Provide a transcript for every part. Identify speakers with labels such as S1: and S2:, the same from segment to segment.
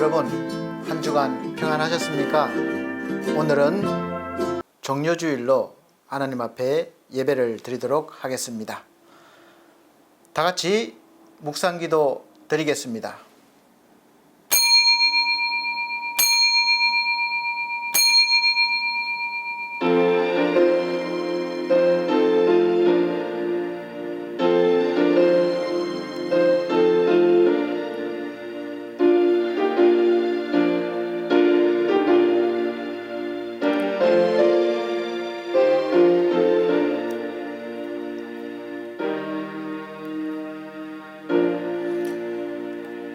S1: 여러분, 한 주간 평안하셨습니까? 오늘은 종료주일로 하나님 앞에 예배를 드리도록 하겠습니다. 다 같이 묵상기도 드리겠습니다.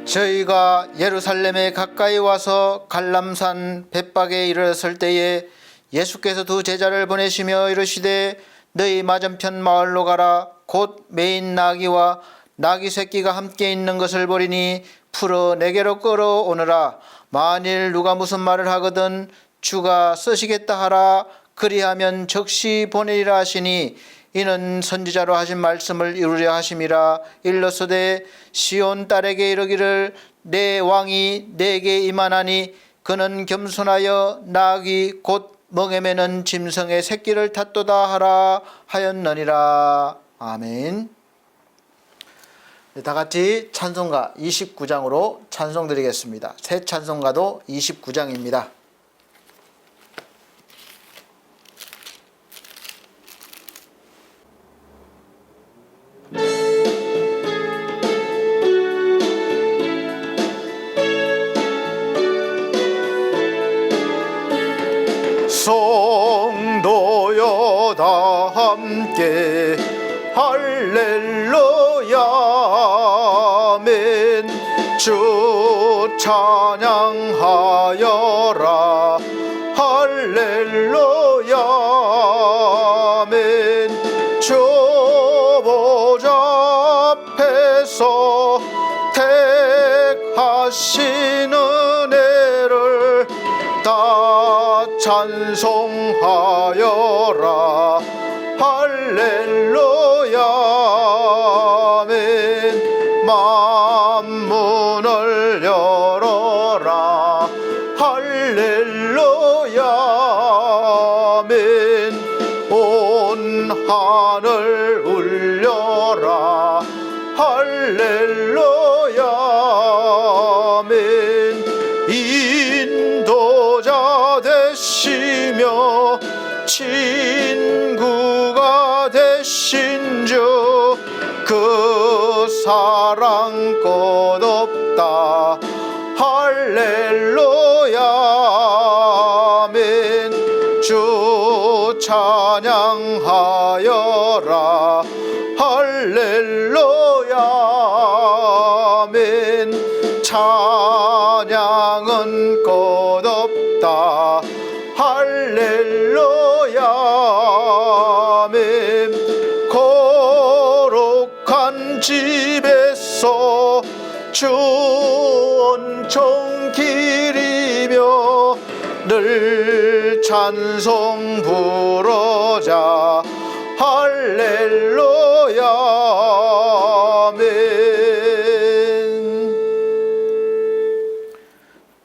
S1: 저희가 예루살렘에 가까이 와서 갈람산 벳박에 이르렀을 때에 예수께서 두 제자를 보내시며 이르시되 너희 맞은편 마을로 가라. 곧 매인 나귀와 나귀 새끼가 함께 있는 것을 보리니 풀어 내게로 끌어오너라. 만일 누가 무슨 말을 하거든 주가 쓰시겠다 하라. 그리하면 즉시 보내리라 하시니 이는 선지자로 하신 말씀을 이루려 하심이라. 일러서되 시온 딸에게 이르기를 내 왕이 내게 임하나니 그는 겸손하여 나귀 곧 멍에 매는 짐승의 새끼를 탔도다 하라 하였느니라. 아멘. 다 같이 찬송가 29장으로 찬송드리겠습니다. 새 찬송가도 29장입니다. 성도여 다 함께 할렐루야 아멘. 주 찬양하여라 할렐루야 아멘. 주 보좌 앞에서 택하신 은혜를 다 찬송하여라 할렐루야 아멘. 만문을 열어라 할렐루야 아멘. 온 하늘 울려라 할렐루야 아멘. 인도자 되시며 친구가 되신 주 그 사랑 끝없다 할렐루야 아멘. 주 찬양하여라 할렐루야 아멘. 찬양은 끝없다 할렐루야 아멘. 거룩한 집에서 주 은총 기리며 늘 찬송 부르자 할렐루야 아멘.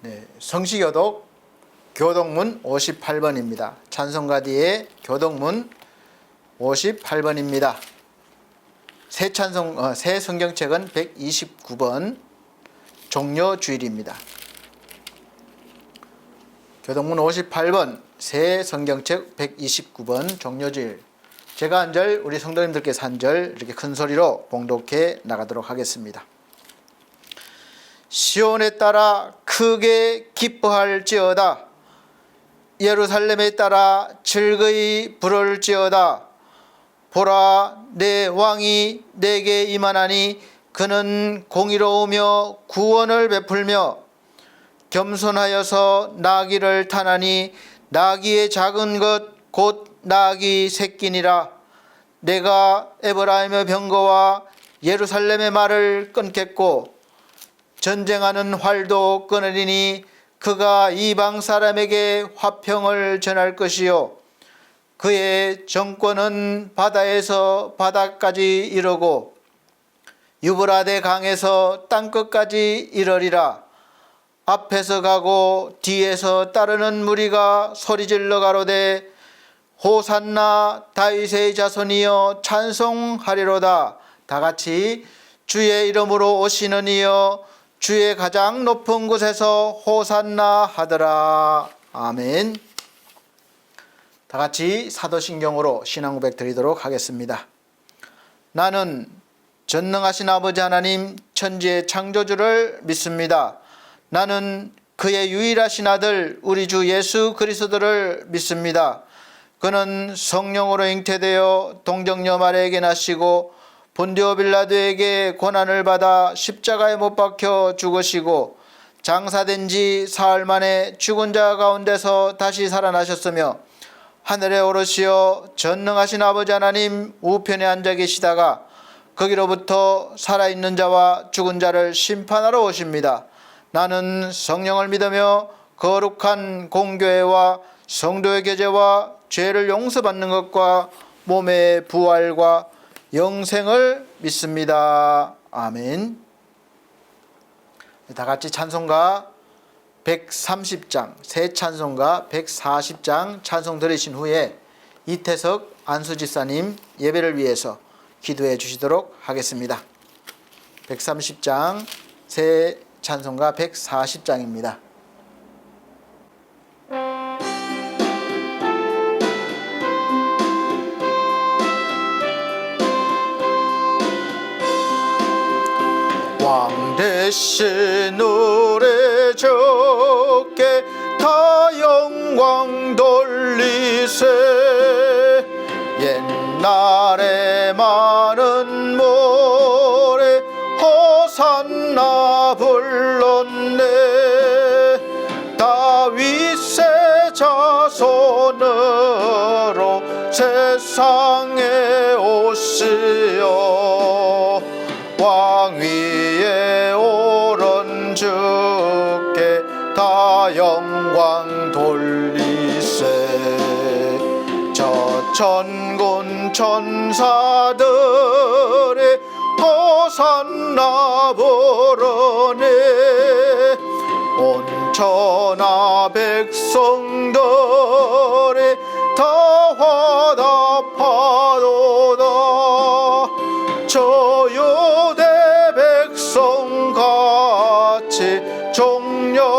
S1: 네, 성시교독 교독문 58번입니다. 찬송가 뒤에 교독문 58번입니다. 새 성경책은 129번 종료주일입니다. 교독문 58번 새 성경책 129번 종료주일. 제가 한 절, 우리 성도님들께서 한 절 이렇게 큰 소리로 봉독해 나가도록 하겠습니다. 시온에 따라 크게 기뻐할지어다. 예루살렘에 따라 즐거이 부를지어다. 보라, 내 왕이 내게 임하나니 그는 공의로우며 구원을 베풀며 겸손하여서 나귀를 타나니 나귀의 작은 것 곧 나귀 새끼니라. 내가 에브라임의 병거와 예루살렘의 말을 끊겠고 전쟁하는 활도 끊으리니 그가 이방 사람에게 화평을 전할 것이요 그의 정권은 바다에서 바다까지 이르고 유브라데 강에서 땅끝까지 이르리라. 앞에서 가고 뒤에서 따르는 무리가 소리질러 가로되 호산나 다윗의 자손이여 찬송하리로다. 다 같이 주의 이름으로 오시는 이여 주의 가장 높은 곳에서 호산나 하더라. 아멘. 다 같이 사도신경으로 신앙 고백 드리도록 하겠습니다. 나는 전능하신 아버지 하나님 천지의 창조주를 믿습니다. 나는 그의 유일하신 아들 우리 주 예수 그리스도를 믿습니다. 그는 성령으로 잉태되어 동정녀 마리아에게 나시고 본디오 빌라도에게 고난을 받아 십자가에 못 박혀 죽으시고 장사된 지 사흘 만에 죽은 자 가운데서 다시 살아나셨으며 하늘에 오르시어 전능하신 아버지 하나님 우편에 앉아 계시다가 거기로부터 살아있는 자와 죽은 자를 심판하러 오십니다. 나는 성령을 믿으며 거룩한 공교회와 성도의 교제와 죄를 용서받는 것과 몸의 부활과 영생을 믿습니다. 아멘. 다 같이 찬송가 130장, 새 찬송가 140장 찬송 들으신 후에 이태석 안수집사님 예배를 위해서 기도해 주시도록 하겠습니다. 130장, 새 찬송가 140장입니다. 왕 대신 노래 적게 다 영광 돌리세. 옛날에 많은 모래 호산나 불렀네. 다윗의 자손으로 세상에 오시어 왕 위에 오른 주께 다 영광 돌리세. 저 천군 천사들의 호산나 부르네. 온 천하 백성들의 다 화답하도다. 저 유대 백성같이 종려가지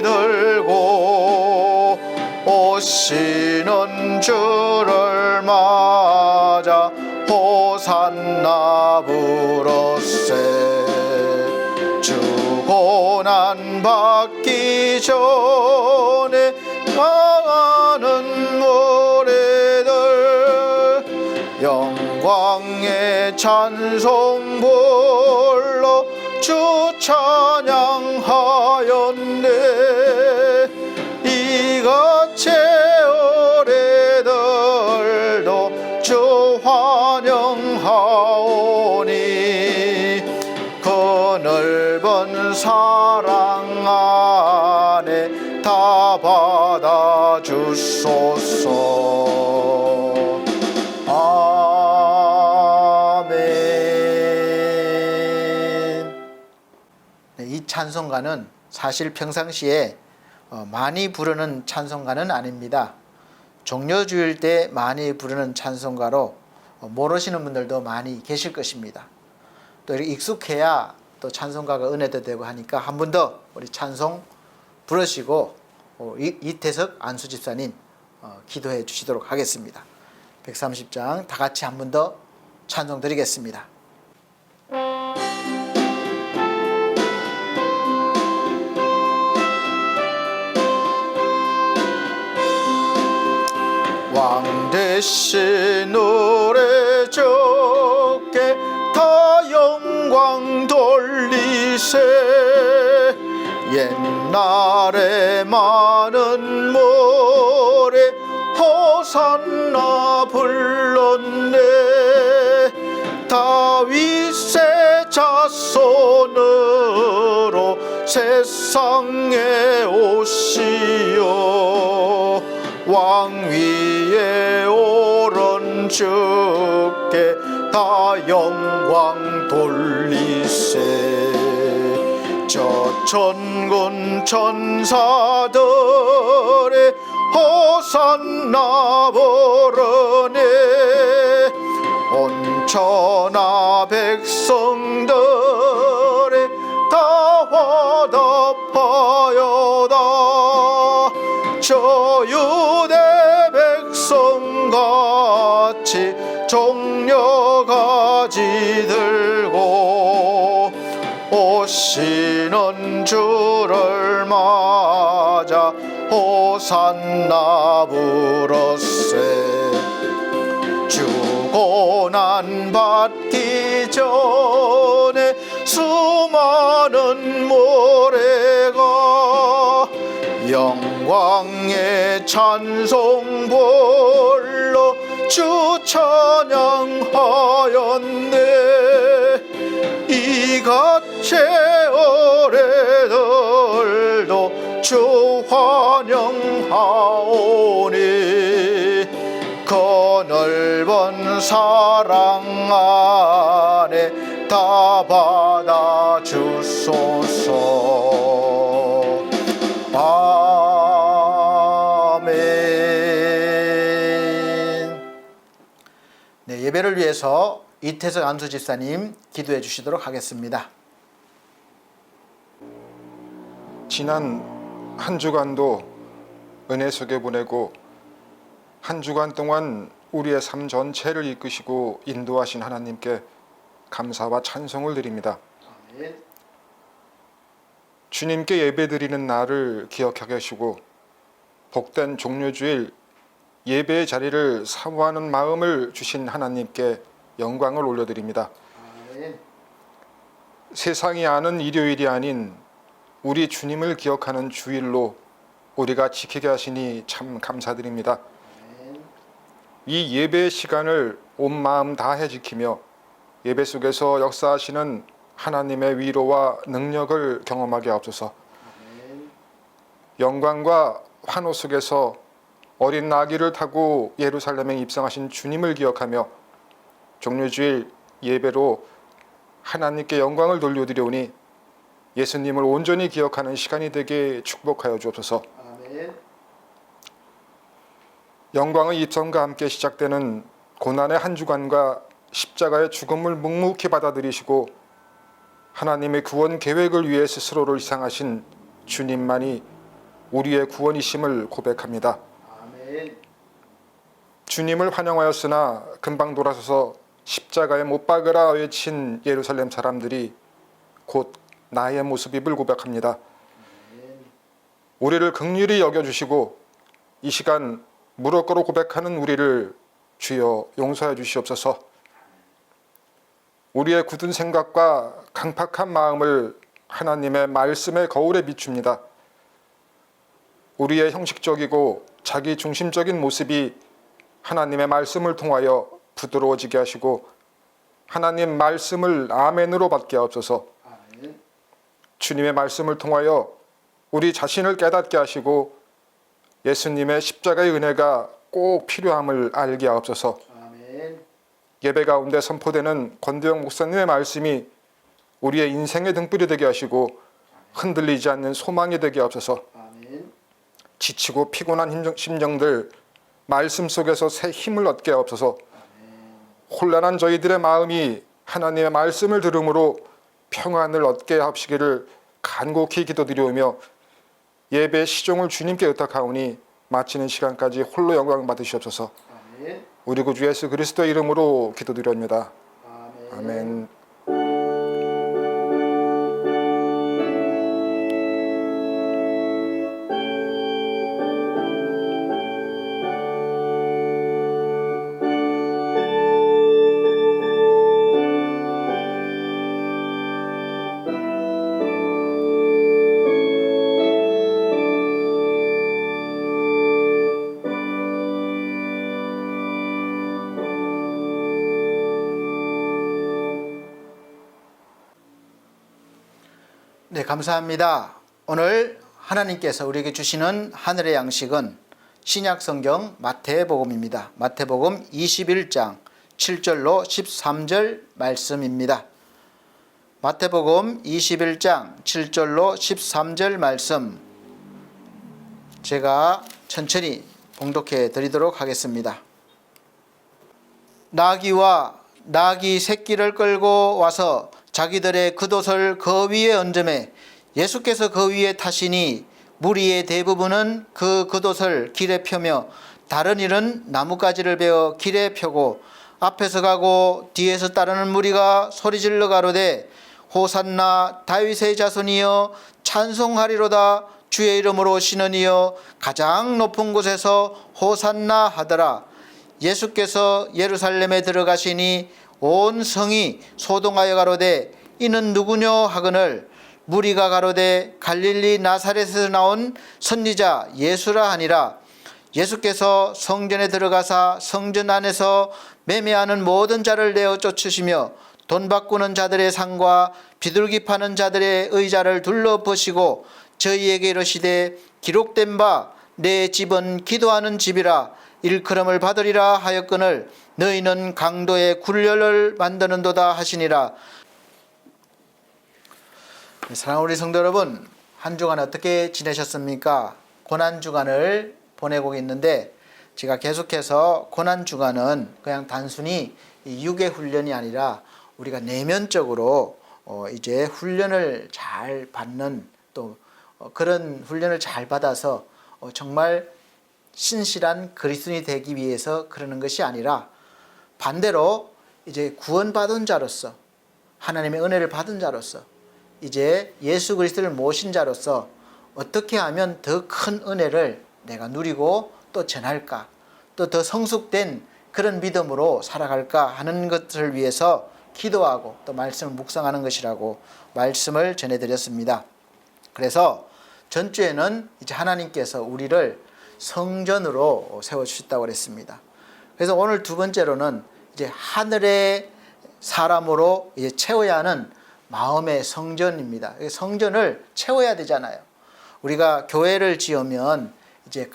S1: 들고 오시는 주를 맞아 호산나 부르세. 주 고난 받기 전에 많은 무리들 영광의 찬송 불러 주 찬양하였네. 이같이 우리들도 주 환영하오니 그 넓은 사랑 안에 다 받아주소서. 이 찬송가는 사실 평상시에 많이 부르는 찬송가는 아닙니다. 종려주일 때 많이 부르는 찬송가로 모르시는 분들도 많이 계실 것입니다. 또 이렇게 익숙해야 또 찬송가가 은혜도 되고 하니까 한 번 더 우리 찬송 부르시고 이태석 안수집사님 기도해 주시도록 하겠습니다. 130장 다 같이 한 번 더 찬송 드리겠습니다. 왕 대신 노래 적게 다 영광 돌리세. 옛날에 많은 모래 호산나 불렀네. 다윗의 자손으로 세상에 오시어 왕 위에 오른 주께 다 영광 돌리세. 저 천군 천사들의 호산나 부르네. 온 천하 백성들의 다 화답하여다. 저 유대 백성같이 종려가지 들고 오시는 주를 맞아 호산나 부르세. 주고난 받기 전에 수많은 모래가 영광의 찬송 불러 주 찬양하였네. 이같이 어뢰들도 주 환영하오니. 그 넓은 사랑 안에 다 받아 주소서. 아멘. 네, 예배를 위해서 이태석 안수 집사님 기도해 주시도록 하겠습니다.
S2: 지난 한 주간도 은혜 속에 보내고 한 주간 동안 우리의 삶 전체를 이끄시고 인도하신 하나님께 감사와 찬송을 드립니다.
S1: 아멘.
S2: 주님께 예배드리는 날을 기억하게 하시고 복된 종료주일 예배의 자리를 사모하는 마음을 주신 하나님께 영광을 올려드립니다.
S1: 아멘.
S2: 세상이 아는 일요일이 아닌 우리 주님을 기억하는 주일로 우리가 지키게 하시니 참 감사드립니다. 이 예배의 시간을 온 마음 다해 지키며 예배 속에서 역사하시는 하나님의 위로와 능력을 경험하게 하옵소서. 영광과 환호 속에서 어린 나귀를 타고 예루살렘에 입성하신 주님을 기억하며 종료주일 예배로 하나님께 영광을 돌려드리오니 예수님을 온전히 기억하는 시간이 되게 축복하여 주옵소서.
S1: 아멘.
S2: 영광의 입성과 함께 시작되는 고난의 한 주간과 십자가의 죽음을 묵묵히 받아들이시고 하나님의 구원 계획을 위해 스스로를 희생하신 주님만이 우리의 구원이심을 고백합니다.
S1: 아멘.
S2: 주님을 환영하였으나 금방 돌아서서 십자가에 못 박으라 외친 예루살렘 사람들이 곧 나의 모습임을 고백합니다. 우리를 긍휼히 여겨주시고 이 시간 무릎 꿇어 고백하는 우리를 주여 용서해 주시옵소서. 우리의 굳은 생각과 강팍한 마음을 하나님의 말씀의 거울에 비춥니다. 우리의 형식적이고 자기 중심적인 모습이 하나님의 말씀을 통하여 부드러워지게 하시고 하나님 말씀을 아멘으로 받게 하옵소서.
S1: 아멘.
S2: 주님의 말씀을 통하여 우리 자신을 깨닫게 하시고 예수님의 십자가의 은혜가 꼭 필요함을 알게 하옵소서.
S1: 아멘.
S2: 예배 가운데 선포되는 권대영 목사님의 말씀이 우리의 인생의 등불이 되게 하시고 흔들리지 않는 소망이 되게 하옵소서.
S1: 아멘.
S2: 지치고 피곤한 심정들 말씀 속에서 새 힘을 얻게 하옵소서. 혼란한 저희들의 마음이 하나님의 말씀을 들음으로 평안을 얻게 하시기를 간곡히 기도드리오며 예배의 시종을 주님께 의탁하오니 마치는 시간까지 홀로 영광 받으시옵소서.
S1: 아멘.
S2: 우리 구주 예수 그리스도의 이름으로 기도드립니다.
S1: 아멘.
S2: 아멘.
S1: 네, 감사합니다. 오늘 하나님께서 우리에게 주시는 하늘의 양식은 신약성경 마태복음입니다. 마태복음 21장 7절로 13절 말씀입니다. 마태복음 21장 7절로 13절 말씀 제가 천천히 봉독해 드리도록 하겠습니다. 나귀와 나귀 새끼를 끌고 와서 자기들의 겉옷을 그 위에 얹음에 예수께서 그 위에 타시니 무리의 대부분은 그 겉옷을 길에 펴며 다른 일은 나뭇가지를 베어 길에 펴고 앞에서 가고 뒤에서 따르는 무리가 소리질러 가로되 호산나 다윗의 자손이여 찬송하리로다 주의 이름으로 오시는 이여 가장 높은 곳에서 호산나 하더라. 예수께서 예루살렘에 들어가시니 온 성이 소동하여 가로되 이는 누구뇨 하거늘 무리가 가로되 갈릴리 나사렛에서 나온 선지자 예수라 하니라. 예수께서 성전에 들어가사 성전 안에서 매매하는 모든 자를 내어 쫓으시며 돈 바꾸는 자들의 상과 비둘기 파는 자들의 의자를 둘러보시고 저희에게 이르시되 기록된 바 내 집은 기도하는 집이라 일컬음을 받으리라 하였거늘 너희는 강도의 굴렬을 만드는도다 하시니라. 사랑하는 우리 성도 여러분, 한 주간 어떻게 지내셨습니까? 고난주간을 보내고 있는데 제가 계속해서 고난주간은 그냥 단순히 육의 훈련이 아니라 우리가 내면적으로 이제 훈련을 잘 받는 또 그런 훈련을 잘 받아서 정말 신실한 그리스도인이 되기 위해서 그러는 것이 아니라 반대로 이제 구원받은 자로서 하나님의 은혜를 받은 자로서 이제 예수 그리스도를 모신 자로서 어떻게 하면 더 큰 은혜를 내가 누리고 또 전할까, 또 더 성숙된 그런 믿음으로 살아갈까 하는 것을 위해서 기도하고 또 말씀을 묵상하는 것이라고 말씀을 전해드렸습니다. 그래서 전주에는 이제 하나님께서 우리를 성전으로 세워주셨다고 그랬습니다. 그래서 오늘 두 번째로는 이제 하늘의 사람으로 이제 채워야 하는 마음의 성전입니다. 성전을 채워야 되잖아요. 우리가 교회를 지으면 이제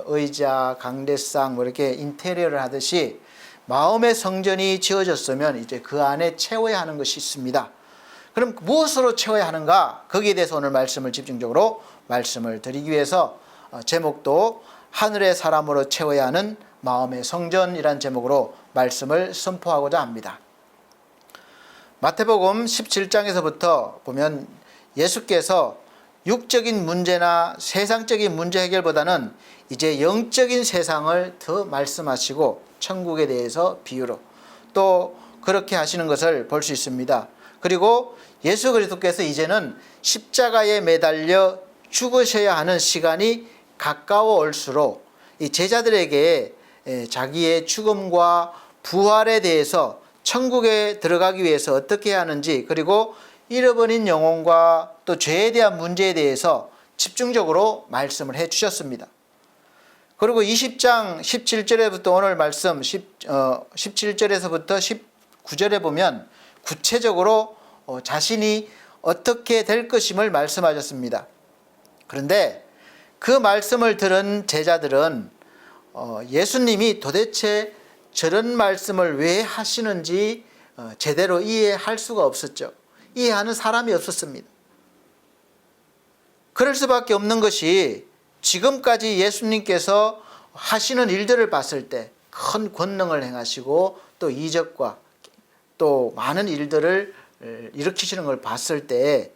S1: 의자, 강대상 이렇게 인테리어를 하듯이 마음의 성전이 지어졌으면 이제 그 안에 채워야 하는 것이 있습니다. 그럼 무엇으로 채워야 하는가? 거기에 대해서 오늘 말씀을 집중적으로 말씀을 드리기 위해서 제목도 하늘의 사람으로 채워야 하는 마음의 성전이라는 제목으로 말씀을 선포하고자 합니다. 마태복음 17장에서부터 보면 예수께서 육적인 문제나 세상적인 문제 해결보다는 이제 영적인 세상을 더 말씀하시고 천국에 대해서 비유로 또 그렇게 하시는 것을 볼 수 있습니다. 그리고 예수 그리스도께서 이제는 십자가에 매달려 죽으셔야 하는 시간이 가까워 올수록 이 제자들에게 자기의 죽음과 부활에 대해서 천국에 들어가기 위해서 어떻게 해야 하는지, 그리고 잃어버린 영혼과 또 죄에 대한 문제에 대해서 집중적으로 말씀을 해 주셨습니다. 그리고 20장 17절에부터 오늘 말씀 17절에서부터 19절에 보면 구체적으로 자신이 어떻게 될 것임을 말씀하셨습니다. 그런데 그 말씀을 들은 제자들은 예수님이 도대체 저런 말씀을 왜 하시는지 제대로 이해할 수가 없었죠. 이해하는 사람이 없었습니다. 그럴 수밖에 없는 것이 지금까지 예수님께서 하시는 일들을 봤을 때 큰 권능을 행하시고 또 이적과 또 많은 일들을 일으키시는 걸 봤을 때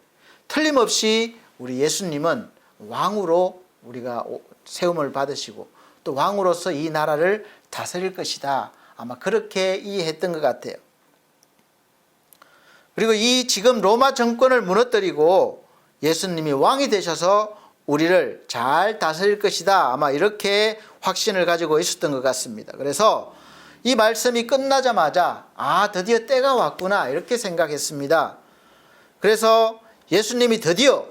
S1: 틀림없이 우리 예수님은 왕으로 우리가 세움을 받으시고 또 왕으로서 이 나라를 다스릴 것이다. 아마 그렇게 이해했던 것 같아요. 그리고 이 지금 로마 정권을 무너뜨리고 예수님이 왕이 되셔서 우리를 잘 다스릴 것이다. 아마 이렇게 확신을 가지고 있었던 것 같습니다. 그래서 이 말씀이 끝나자마자 드디어 때가 왔구나 이렇게 생각했습니다. 그래서 예수님이 드디어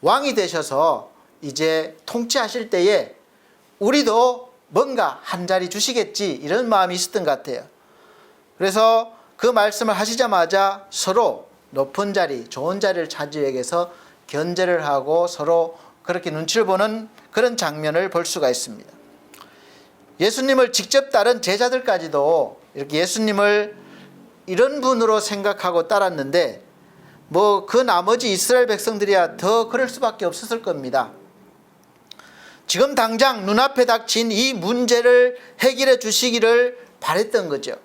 S1: 왕이 되셔서 이제 통치하실 때에 우리도 뭔가 한 자리 주시겠지 이런 마음이 있었던 것 같아요. 그래서 그 말씀을 하시자마자 서로 높은 자리, 좋은 자리를 차지하기 위해서 견제를 하고 서로 그렇게 눈치를 보는 그런 장면을 볼 수가 있습니다. 예수님을 직접 따른 제자들까지도 이렇게 예수님을 이런 분으로 생각하고 따랐는데 뭐 그 나머지 이스라엘 백성들이야 더 그럴 수밖에 없었을 겁니다. 지금 당장 눈앞에 닥친 이 문제를 해결해 주시기를 바랬던 거죠.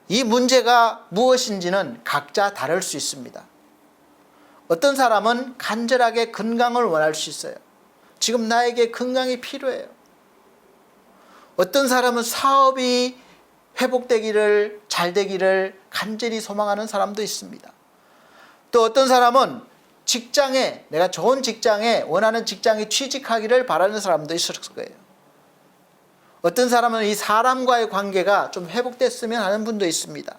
S1: 이 문제가 무엇인지는 각자 다를 수 있습니다. 어떤 사람은 간절하게 건강을 원할 수 있어요. 지금 나에게 건강이 필요해요. 어떤 사람은 사업이 회복되기를, 잘 되기를 간절히 소망하는 사람도 있습니다. 또 어떤 사람은 직장에, 내가 좋은 직장에, 원하는 직장에 취직하기를 바라는 사람도 있을 거예요. 어떤 사람은 이 사람과의 관계가 좀 회복됐으면 하는 분도 있습니다.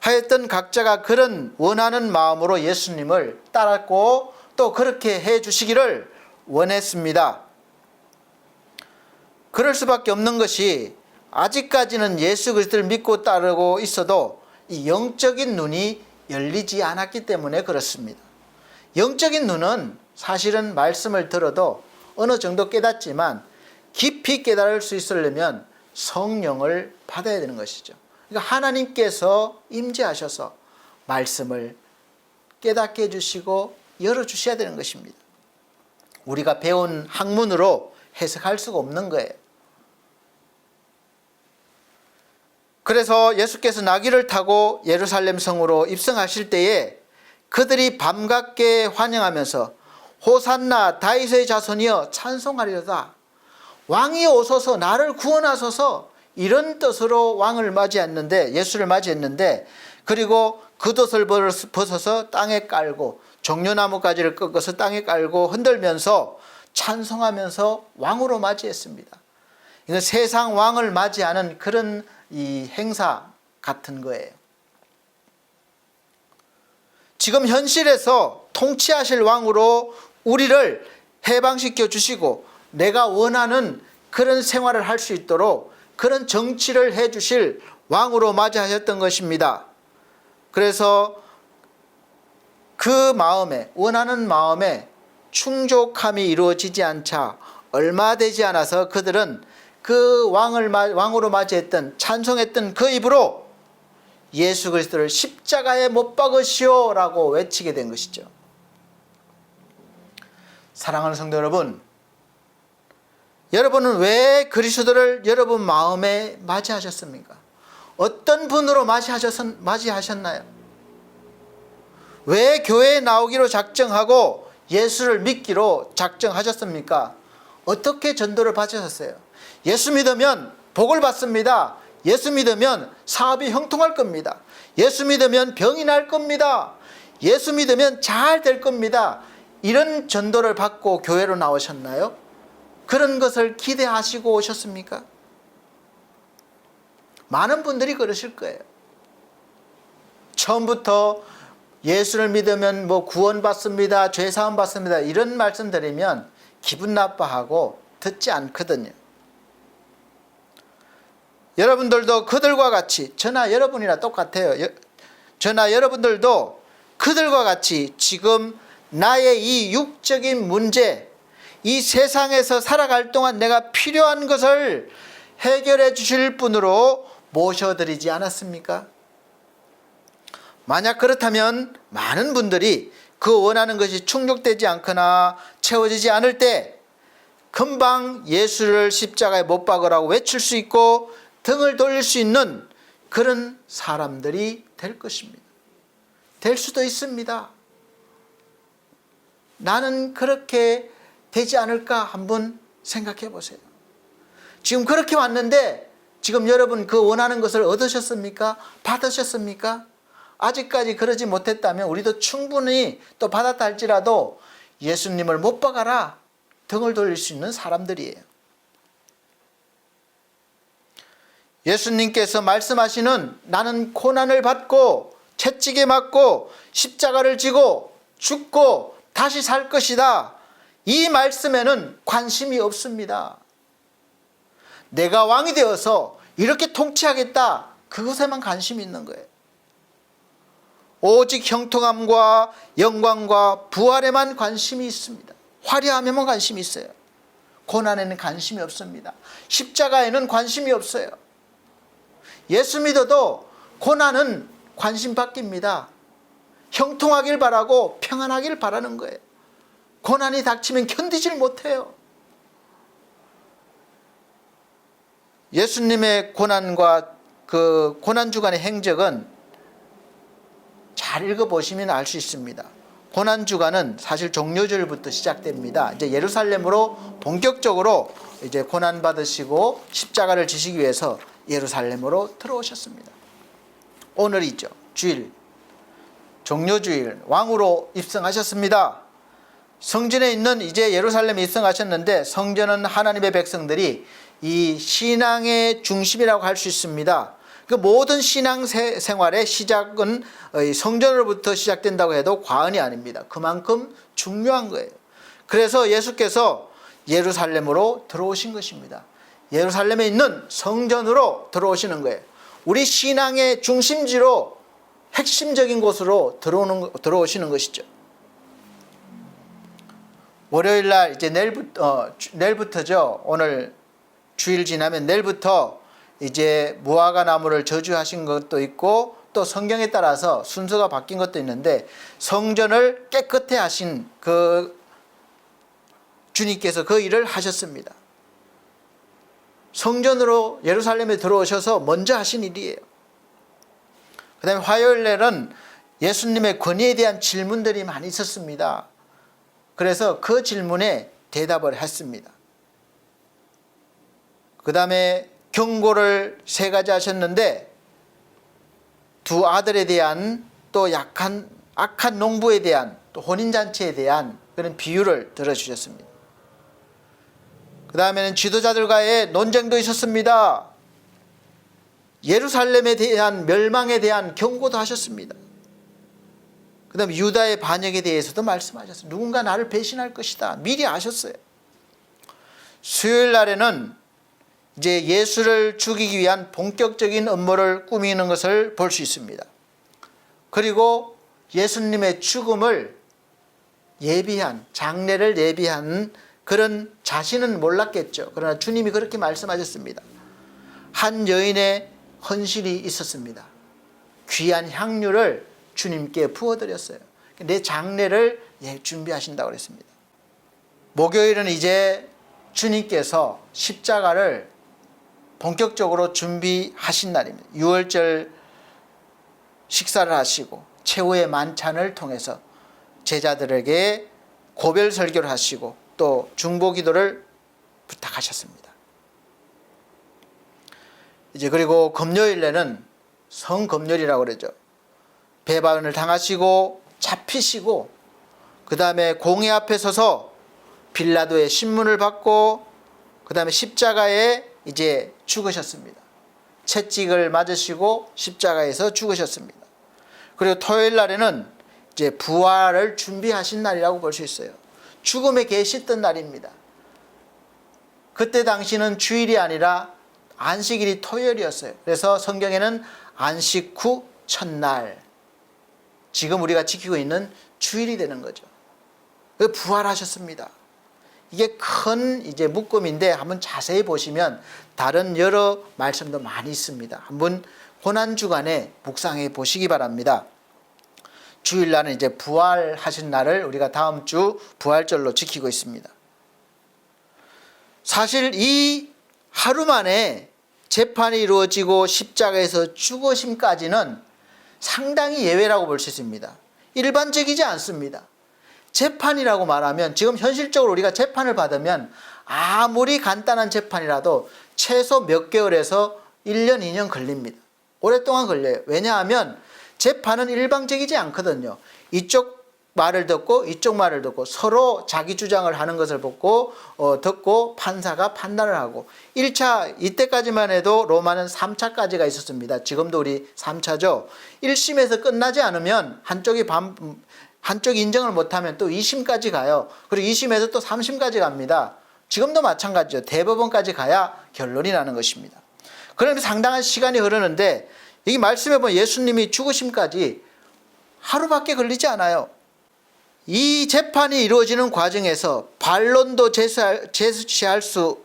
S1: 하여튼 각자가 그런 원하는 마음으로 예수님을 따랐고 또 그렇게 해 주시기를 원했습니다. 그럴 수밖에 없는 것이 아직까지는 예수 그리스도를 믿고 따르고 있어도 이 영적인 눈이 열리지 않았기 때문에 그렇습니다. 영적인 눈은 사실은 말씀을 들어도 어느 정도 깨닫지만 깊이 깨달을 수 있으려면 성령을 받아야 되는 것이죠. 그러니까 하나님께서 임재하셔서 말씀을 깨닫게 해주시고 열어주셔야 되는 것입니다. 우리가 배운 학문으로 해석할 수가 없는 거예요. 그래서 예수께서 나귀를 타고 예루살렘 성으로 입성하실 때에 그들이 밤낮게 환영하면서 호산나 다윗의 자손이여 찬송하리로다. 왕이 오소서 나를 구원하소서 이런 뜻으로 왕을 맞이했는데 예수를 맞이했는데 그리고 겉옷을 벗어서 땅에 깔고 종려나무 가지를 꺾어서 땅에 깔고 흔들면서 찬송하면서 왕으로 맞이했습니다. 이건 세상 왕을 맞이하는 그런 이 행사 같은 거예요. 지금 현실에서 통치하실 왕으로 우리를 해방시켜 주시고 내가 원하는 그런 생활을 할 수 있도록 그런 정치를 해 주실 왕으로 맞이하셨던 것입니다. 그래서 그 마음에 원하는 마음에 충족함이 이루어지지 않자 얼마 되지 않아서 그들은 그 왕으로 맞이했던 찬송했던 그 입으로 예수 그리스도를 십자가에 못 박으시오 라고 외치게 된 것이죠. 사랑하는 성도 여러분, 여러분은 왜 그리스도를 여러분 마음에 맞이하셨습니까? 어떤 분으로 맞이하셨나요? 왜 교회에 나오기로 작정하고 예수를 믿기로 작정하셨습니까? 어떻게 전도를 받으셨어요? 예수 믿으면 복을 받습니다. 예수 믿으면 사업이 형통할 겁니다. 예수 믿으면 병이 날 겁니다. 예수 믿으면 잘 될 겁니다. 이런 전도를 받고 교회로 나오셨나요? 그런 것을 기대하시고 오셨습니까? 많은 분들이 그러실 거예요. 처음부터 예수를 믿으면 뭐 구원받습니다. 죄사함 받습니다. 이런 말씀 드리면 기분 나빠하고 듣지 않거든요. 여러분들도 그들과 같이, 저나 여러분이나 똑같아요. 저나 여러분들도 그들과 같이 지금 나의 이 육적인 문제, 이 세상에서 살아갈 동안 내가 필요한 것을 해결해 주실 분으로 모셔드리지 않았습니까? 만약 그렇다면 많은 분들이 그 원하는 것이 충족되지 않거나 채워지지 않을 때 금방 예수를 십자가에 못 박으라고 외칠 수 있고 등을 돌릴 수 있는 그런 사람들이 될 것입니다. 될 수도 있습니다. 나는 그렇게 되지 않을까 한번 생각해 보세요. 지금 그렇게 왔는데 지금 여러분 그 원하는 것을 얻으셨습니까? 받으셨습니까? 아직까지 그러지 못했다면 우리도 충분히 또 받았다 할지라도 예수님을 못 박아라 등을 돌릴 수 있는 사람들이에요. 예수님께서 말씀하시는 나는 고난을 받고 채찍에 맞고 십자가를 지고 죽고 다시 살 것이다. 이 말씀에는 관심이 없습니다. 내가 왕이 되어서 이렇게 통치하겠다. 그것에만 관심이 있는 거예요. 오직 형통함과 영광과 부활에만 관심이 있습니다. 화려함에만 관심이 있어요. 고난에는 관심이 없습니다. 십자가에는 관심이 없어요. 예수 믿어도 고난은 관심 바뀝니다. 형통하길 바라고 평안하길 바라는 거예요. 고난이 닥치면 견디질 못해요. 예수님의 고난과 그 고난주간의 행적은 잘 읽어보시면 알 수 있습니다. 고난주간은 사실 종료절부터 시작됩니다. 이제 예루살렘으로 본격적으로 이제 고난받으시고 십자가를 지시기 위해서 예루살렘으로 들어오셨습니다. 오늘이죠. 주일, 종료주일, 왕으로 입성하셨습니다. 성전에 있는 이제 예루살렘에 입성하셨는데, 성전은 하나님의 백성들이 이 신앙의 중심이라고 할 수 있습니다. 그 모든 신앙 생활의 시작은 성전으로부터 시작된다고 해도 과언이 아닙니다. 그만큼 중요한 거예요. 그래서 예수께서 예루살렘으로 들어오신 것입니다. 예루살렘에 있는 성전으로 들어오시는 거예요. 우리 신앙의 중심지로, 핵심적인 곳으로 들어오시는 것이죠. 월요일 날 이제 내일부터죠. 오늘 주일 지나면 내일부터 이제 무화과 나무를 저주하신 것도 있고, 또 성경에 따라서 순서가 바뀐 것도 있는데, 성전을 깨끗해 하신 그 주님께서 그 일을 하셨습니다. 성전으로 예루살렘에 들어오셔서 먼저 하신 일이에요. 그 다음에 화요일 날은 예수님의 권위에 대한 질문들이 많이 있었습니다. 그래서 그 질문에 대답을 했습니다. 그 다음에 경고를 3가지 하셨는데, 두 아들에 대한, 또 악한 농부에 대한, 또 혼인잔치에 대한 그런 비유를 들어주셨습니다. 그 다음에는 지도자들과의 논쟁도 있었습니다. 예루살렘에 대한 멸망에 대한 경고도 하셨습니다. 그 다음에 유다의 반역에 대해서도 말씀하셨어요. 누군가 나를 배신할 것이다. 미리 아셨어요. 수요일 날에는 이제 예수를 죽이기 위한 본격적인 음모를 꾸미는 것을 볼 수 있습니다. 그리고 예수님의 죽음을 예비한, 장례를 예비한 그런 자신은 몰랐겠죠. 그러나 주님이 그렇게 말씀하셨습니다. 한 여인의 헌신이 있었습니다. 귀한 향유를 주님께 부어드렸어요. 내 장례를 준비하신다고 그랬습니다. 목요일은 이제 주님께서 십자가를 본격적으로 준비하신 날입니다. 유월절 식사를 하시고 최후의 만찬을 통해서 제자들에게 고별 설교를 하시고 또 중보기도를 부탁하셨습니다. 이제 그리고 금요일에는 성금요일이라고 그러죠. 배반을 당하시고 잡히시고, 그 다음에 공회 앞에 서서 빌라도의 신문을 받고, 그 다음에 십자가에 이제 죽으셨습니다. 채찍을 맞으시고 십자가에서 죽으셨습니다. 그리고 토요일 날에는 이제 부활을 준비하신 날이라고 볼 수 있어요. 죽음에 계셨던 날입니다. 그때 당시는 주일이 아니라 안식일이 토요일이었어요. 그래서 성경에는 안식 후 첫날, 지금 우리가 지키고 있는 주일이 되는 거죠. 부활하셨습니다. 이게 큰 이제 묶음인데 한번 자세히 보시면 다른 여러 말씀도 많이 있습니다. 한번 고난주간에 묵상해 보시기 바랍니다. 주일날은 이제 부활하신 날을 우리가 다음 주 부활절로 지키고 있습니다. 사실 이 하루 만에 재판이 이루어지고 십자가에서 죽으심까지는 상당히 예외라고 볼 수 있습니다. 일반적이지 않습니다. 재판이라고 말하면 지금 현실적으로 우리가 재판을 받으면 아무리 간단한 재판이라도 최소 몇 개월에서 1년, 2년 걸립니다. 오랫동안 걸려요. 왜냐하면 재판은 일방적이지 않거든요. 이쪽 말을 듣고 이쪽 말을 듣고 서로 자기 주장을 하는 것을 듣고 판사가 판단을 하고, 1차 이때까지만 해도 로마는 3차까지가 있었습니다. 지금도 우리 3차죠. 1심에서 끝나지 않으면 한쪽이 인정을 못하면 또 2심까지 가요. 그리고 2심에서 또 3심까지 갑니다. 지금도 마찬가지죠. 대법원까지 가야 결론이 나는 것입니다. 그러면 상당한 시간이 흐르는데, 이 말씀해 보면 예수님이 죽으심까지 하루밖에 걸리지 않아요. 이 재판이 이루어지는 과정에서 반론도 제시할 수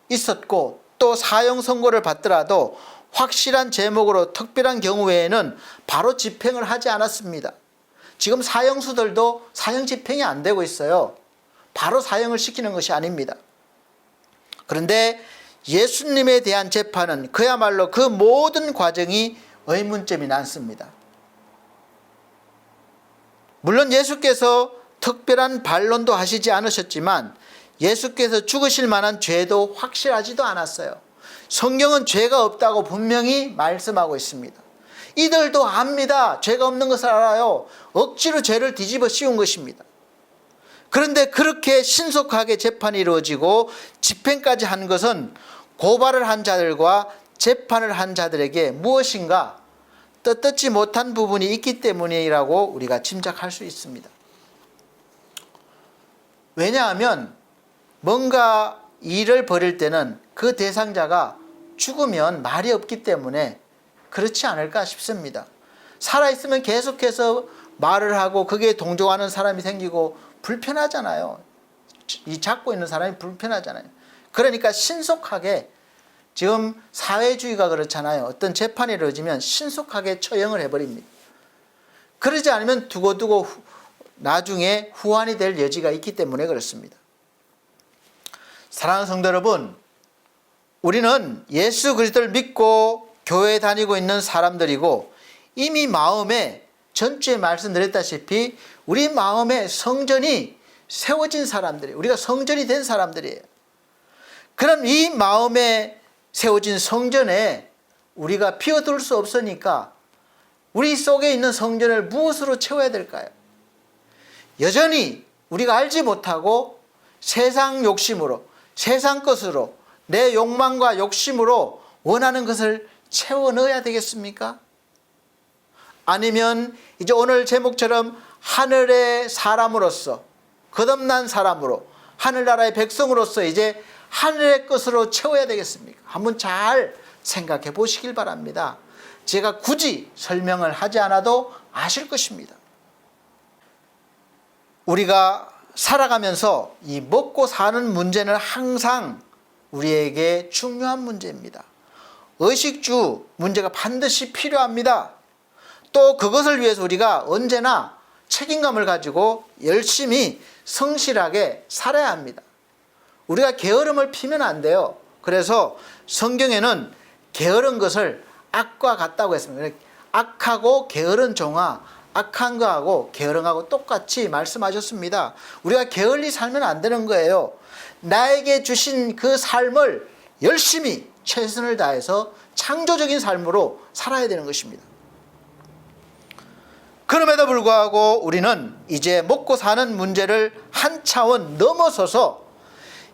S1: 있었고, 또 사형 선고를 받더라도 확실한 제목으로 특별한 경우 외에는 바로 집행을 하지 않았습니다. 지금 사형수들도 사형 집행이 안 되고 있어요. 바로 사형을 시키는 것이 아닙니다. 그런데 예수님에 대한 재판은 그야말로 그 모든 과정이 의문점이 많습니다. 물론 예수께서 특별한 반론도 하시지 않으셨지만 예수께서 죽으실 만한 죄도 확실하지도 않았어요. 성경은 죄가 없다고 분명히 말씀하고 있습니다. 이들도 압니다. 죄가 없는 것을 알아요. 억지로 죄를 뒤집어 씌운 것입니다. 그런데 그렇게 신속하게 재판이 이루어지고 집행까지 한 것은 고발을 한 자들과 재판을 한 자들에게 무엇인가 떳떳지 못한 부분이 있기 때문이라고 우리가 짐작할 수 있습니다. 왜냐하면 뭔가 일을 벌일 때는 그 대상자가 죽으면 말이 없기 때문에 그렇지 않을까 싶습니다. 살아있으면 계속해서 말을 하고 그게 동조하는 사람이 생기고 불편하잖아요. 이 잡고 있는 사람이 불편하잖아요. 그러니까 신속하게, 지금 사회주의가 그렇잖아요. 어떤 재판이 이루어지면 신속하게 처형을 해버립니다. 그러지 않으면 두고두고 나중에 후환이 될 여지가 있기 때문에 그렇습니다. 사랑하는 성도 여러분, 우리는 예수 그리스도를 믿고 교회에 다니고 있는 사람들이고 이미 마음에 전주에 말씀드렸다시피 우리 마음에 성전이 세워진 사람들이에요. 우리가 성전이 된 사람들이에요. 그럼 이 마음에 세워진 성전에 우리가 피어들 수 없으니까 우리 속에 있는 성전을 무엇으로 채워야 될까요? 여전히 우리가 알지 못하고 세상 욕심으로, 세상 것으로, 내 욕망과 욕심으로 원하는 것을 채워 넣어야 되겠습니까? 아니면 이제 오늘 제목처럼 하늘의 사람으로서, 거듭난 사람으로, 하늘나라의 백성으로서 이제 하늘의 것으로 채워야 되겠습니까? 한번 잘 생각해 보시길 바랍니다. 제가 굳이 설명을 하지 않아도 아실 것입니다. 우리가 살아가면서 이 먹고 사는 문제는 항상 우리에게 중요한 문제입니다. 의식주 문제가 반드시 필요합니다. 또 그것을 위해서 우리가 언제나 책임감을 가지고 열심히 성실하게 살아야 합니다. 우리가 게으름을 피면 안 돼요. 그래서 성경에는 게으른 것을 악과 같다고 했습니다. 악하고 게으른 종아, 악한 거하고 게으른 거하고 똑같이 말씀하셨습니다. 우리가 게을리 살면 안 되는 거예요. 나에게 주신 그 삶을 열심히 최선을 다해서 창조적인 삶으로 살아야 되는 것입니다. 그럼에도 불구하고 우리는 이제 먹고 사는 문제를 한 차원 넘어서서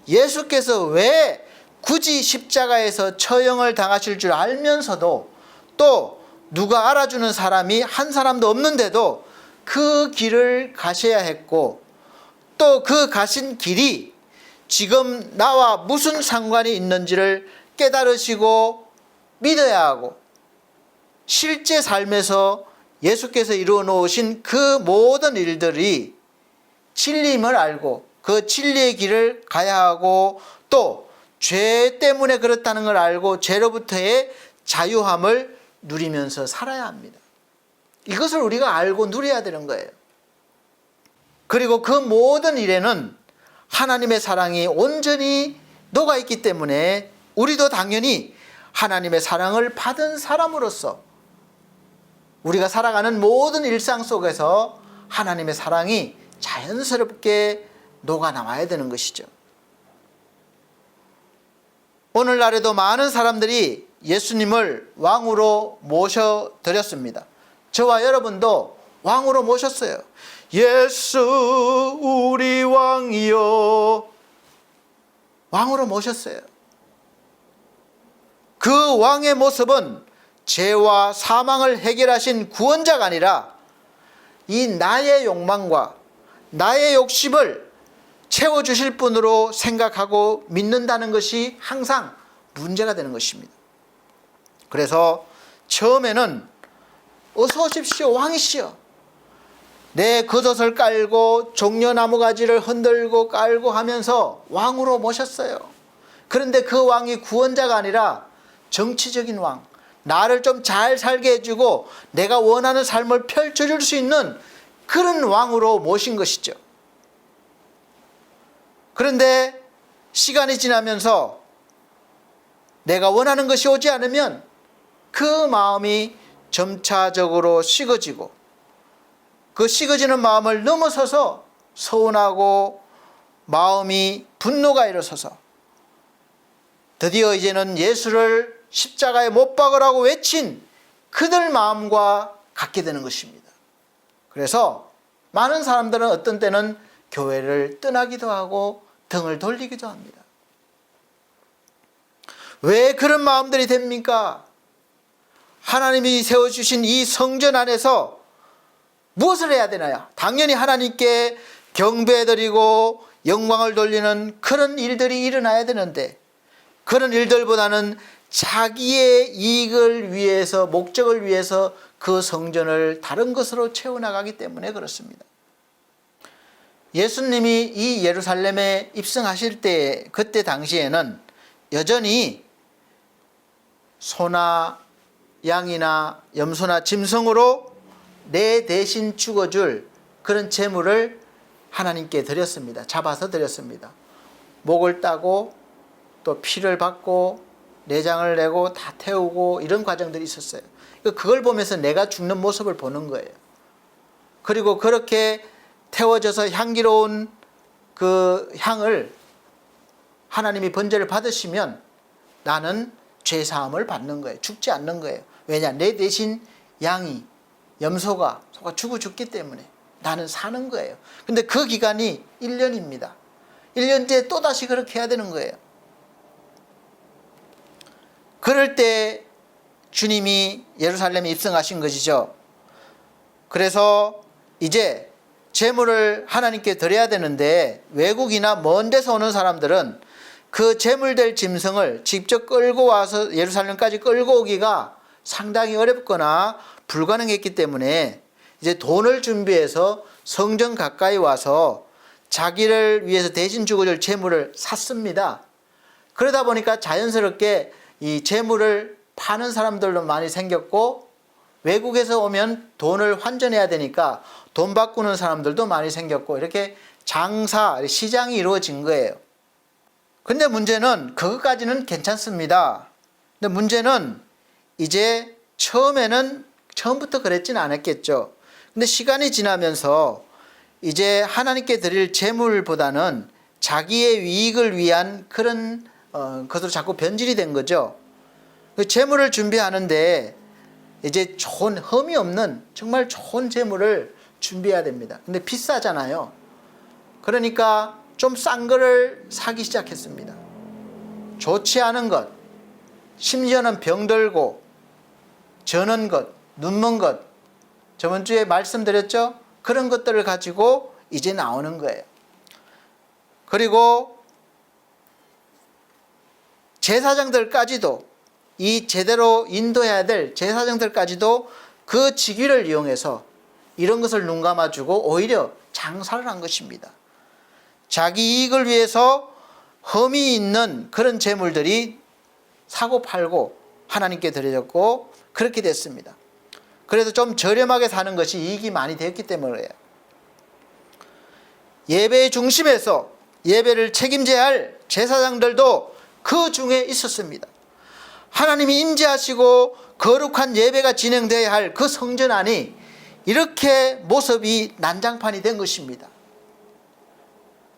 S1: 예수께서 왜 굳이 십자가에서 처형을 당하실 줄 알면서도 또 누가 알아주는 사람이 한 사람도 없는데도 그 길을 가셔야 했고 또 그 가신 길이 지금 나와 무슨 상관이 있는지를 깨달으시고 믿어야 하고 실제 삶에서 예수께서 이루어 놓으신 그 모든 일들이 진리임을 알고 그 진리의 길을 가야 하고 또 죄 때문에 그렇다는 걸 알고 죄로부터의 자유함을 누리면서 살아야 합니다. 이것을 우리가 알고 누려야 되는 거예요. 그리고 그 모든 일에는 하나님의 사랑이 온전히 녹아있기 때문에 우리도 당연히 하나님의 사랑을 받은 사람으로서 우리가 살아가는 모든 일상 속에서 하나님의 사랑이 자연스럽게 녹아나와야 되는 것이죠. 오늘날에도 많은 사람들이 예수님을 왕으로 모셔드렸습니다. 저와 여러분도 왕으로 모셨어요. 예수 우리 왕이여, 왕으로 모셨어요. 그 왕의 모습은 죄와 사망을 해결하신 구원자가 아니라 이 나의 욕망과 나의 욕심을 채워주실 분으로 생각하고 믿는다는 것이 항상 문제가 되는 것입니다. 그래서 처음에는 어서 오십시오 왕이시여, 내 겉옷을 깔고 종려나무 가지를 흔들고 깔고 하면서 왕으로 모셨어요. 그런데 그 왕이 구원자가 아니라 정치적인 왕, 나를 좀 잘 살게 해주고 내가 원하는 삶을 펼쳐줄 수 있는 그런 왕으로 모신 것이죠. 그런데 시간이 지나면서 내가 원하는 것이 오지 않으면 그 마음이 점차적으로 식어지고, 그 식어지는 마음을 넘어서서 서운하고 마음이 분노가 일어서서 드디어 이제는 예수를 십자가에 못 박으라고 외친 그들 마음과 같게 되는 것입니다. 그래서 많은 사람들은 어떤 때는 교회를 떠나기도 하고 등을 돌리기도 합니다. 왜 그런 마음들이 됩니까? 하나님이 세워주신 이 성전 안에서 무엇을 해야 되나요? 당연히 하나님께 경배드리고 영광을 돌리는 그런 일들이 일어나야 되는데, 그런 일들보다는 자기의 이익을 위해서, 목적을 위해서 그 성전을 다른 것으로 채워나가기 때문에 그렇습니다. 예수님이 이 예루살렘에 입성하실 때, 그때 당시에는 여전히 소나 양이나 염소나 짐승으로 내 대신 죽어줄 그런 제물을 하나님께 드렸습니다. 잡아서 드렸습니다. 목을 따고 또 피를 받고 내장을 내고 다 태우고 이런 과정들이 있었어요. 그걸 보면서 내가 죽는 모습을 보는 거예요. 그리고 그렇게 태워져서 향기로운 그 향을 하나님이 번제를 받으시면 나는 죄사함을 받는 거예요. 죽지 않는 거예요. 왜냐? 내 대신 양이, 염소가 죽어 죽기 때문에 나는 사는 거예요. 근데 그 기간이 1년입니다. 1년 뒤에 또다시 그렇게 해야 되는 거예요. 그럴 때 주님이 예루살렘에 입성하신 것이죠. 그래서 이제 제물을 하나님께 드려야 되는데, 외국이나 먼 데서 오는 사람들은 그 제물될 짐승을 직접 끌고 와서 예루살렘까지 끌고 오기가 상당히 어렵거나 불가능했기 때문에 이제 돈을 준비해서 성전 가까이 와서 자기를 위해서 대신 죽어줄 제물을 샀습니다. 그러다 보니까 자연스럽게 이 제물을 파는 사람들도 많이 생겼고, 외국에서 오면 돈을 환전해야 되니까 돈 바꾸는 사람들도 많이 생겼고, 이렇게 장사, 시장이 이루어진 거예요. 근데 문제는 그것까지는 괜찮습니다. 근데 문제는 이제 처음부터 그랬진 않았겠죠. 근데 시간이 지나면서 이제 하나님께 드릴 제물보다는 자기의 이익을 위한 그런 것으로 자꾸 변질이 된 거죠. 그 제물을 준비하는데 이제 좋은, 흠이 없는 정말 좋은 제물을 준비해야 됩니다. 근데 비싸잖아요. 그러니까 좀 싼 거를 사기 시작했습니다. 좋지 않은 것, 심지어는 병들고 저는 것, 눈먼 것, 저번 주에 말씀드렸죠? 그런 것들을 가지고 이제 나오는 거예요. 그리고 제사장들까지도, 이 제대로 인도해야 될 제사장들까지도 그 직위를 이용해서 이런 것을 눈 감아주고 오히려 장사를 한 것입니다. 자기 이익을 위해서 흠이 있는 그런 재물들이 사고 팔고 하나님께 드려졌고 그렇게 됐습니다. 그래서 좀 저렴하게 사는 것이 이익이 많이 되었기 때문이에요. 예배의 중심에서 예배를 책임져야 할 제사장들도 그 중에 있었습니다. 하나님이 임재하시고 거룩한 예배가 진행되어야 할 그 성전 안이 이렇게 모습이 난장판이 된 것입니다.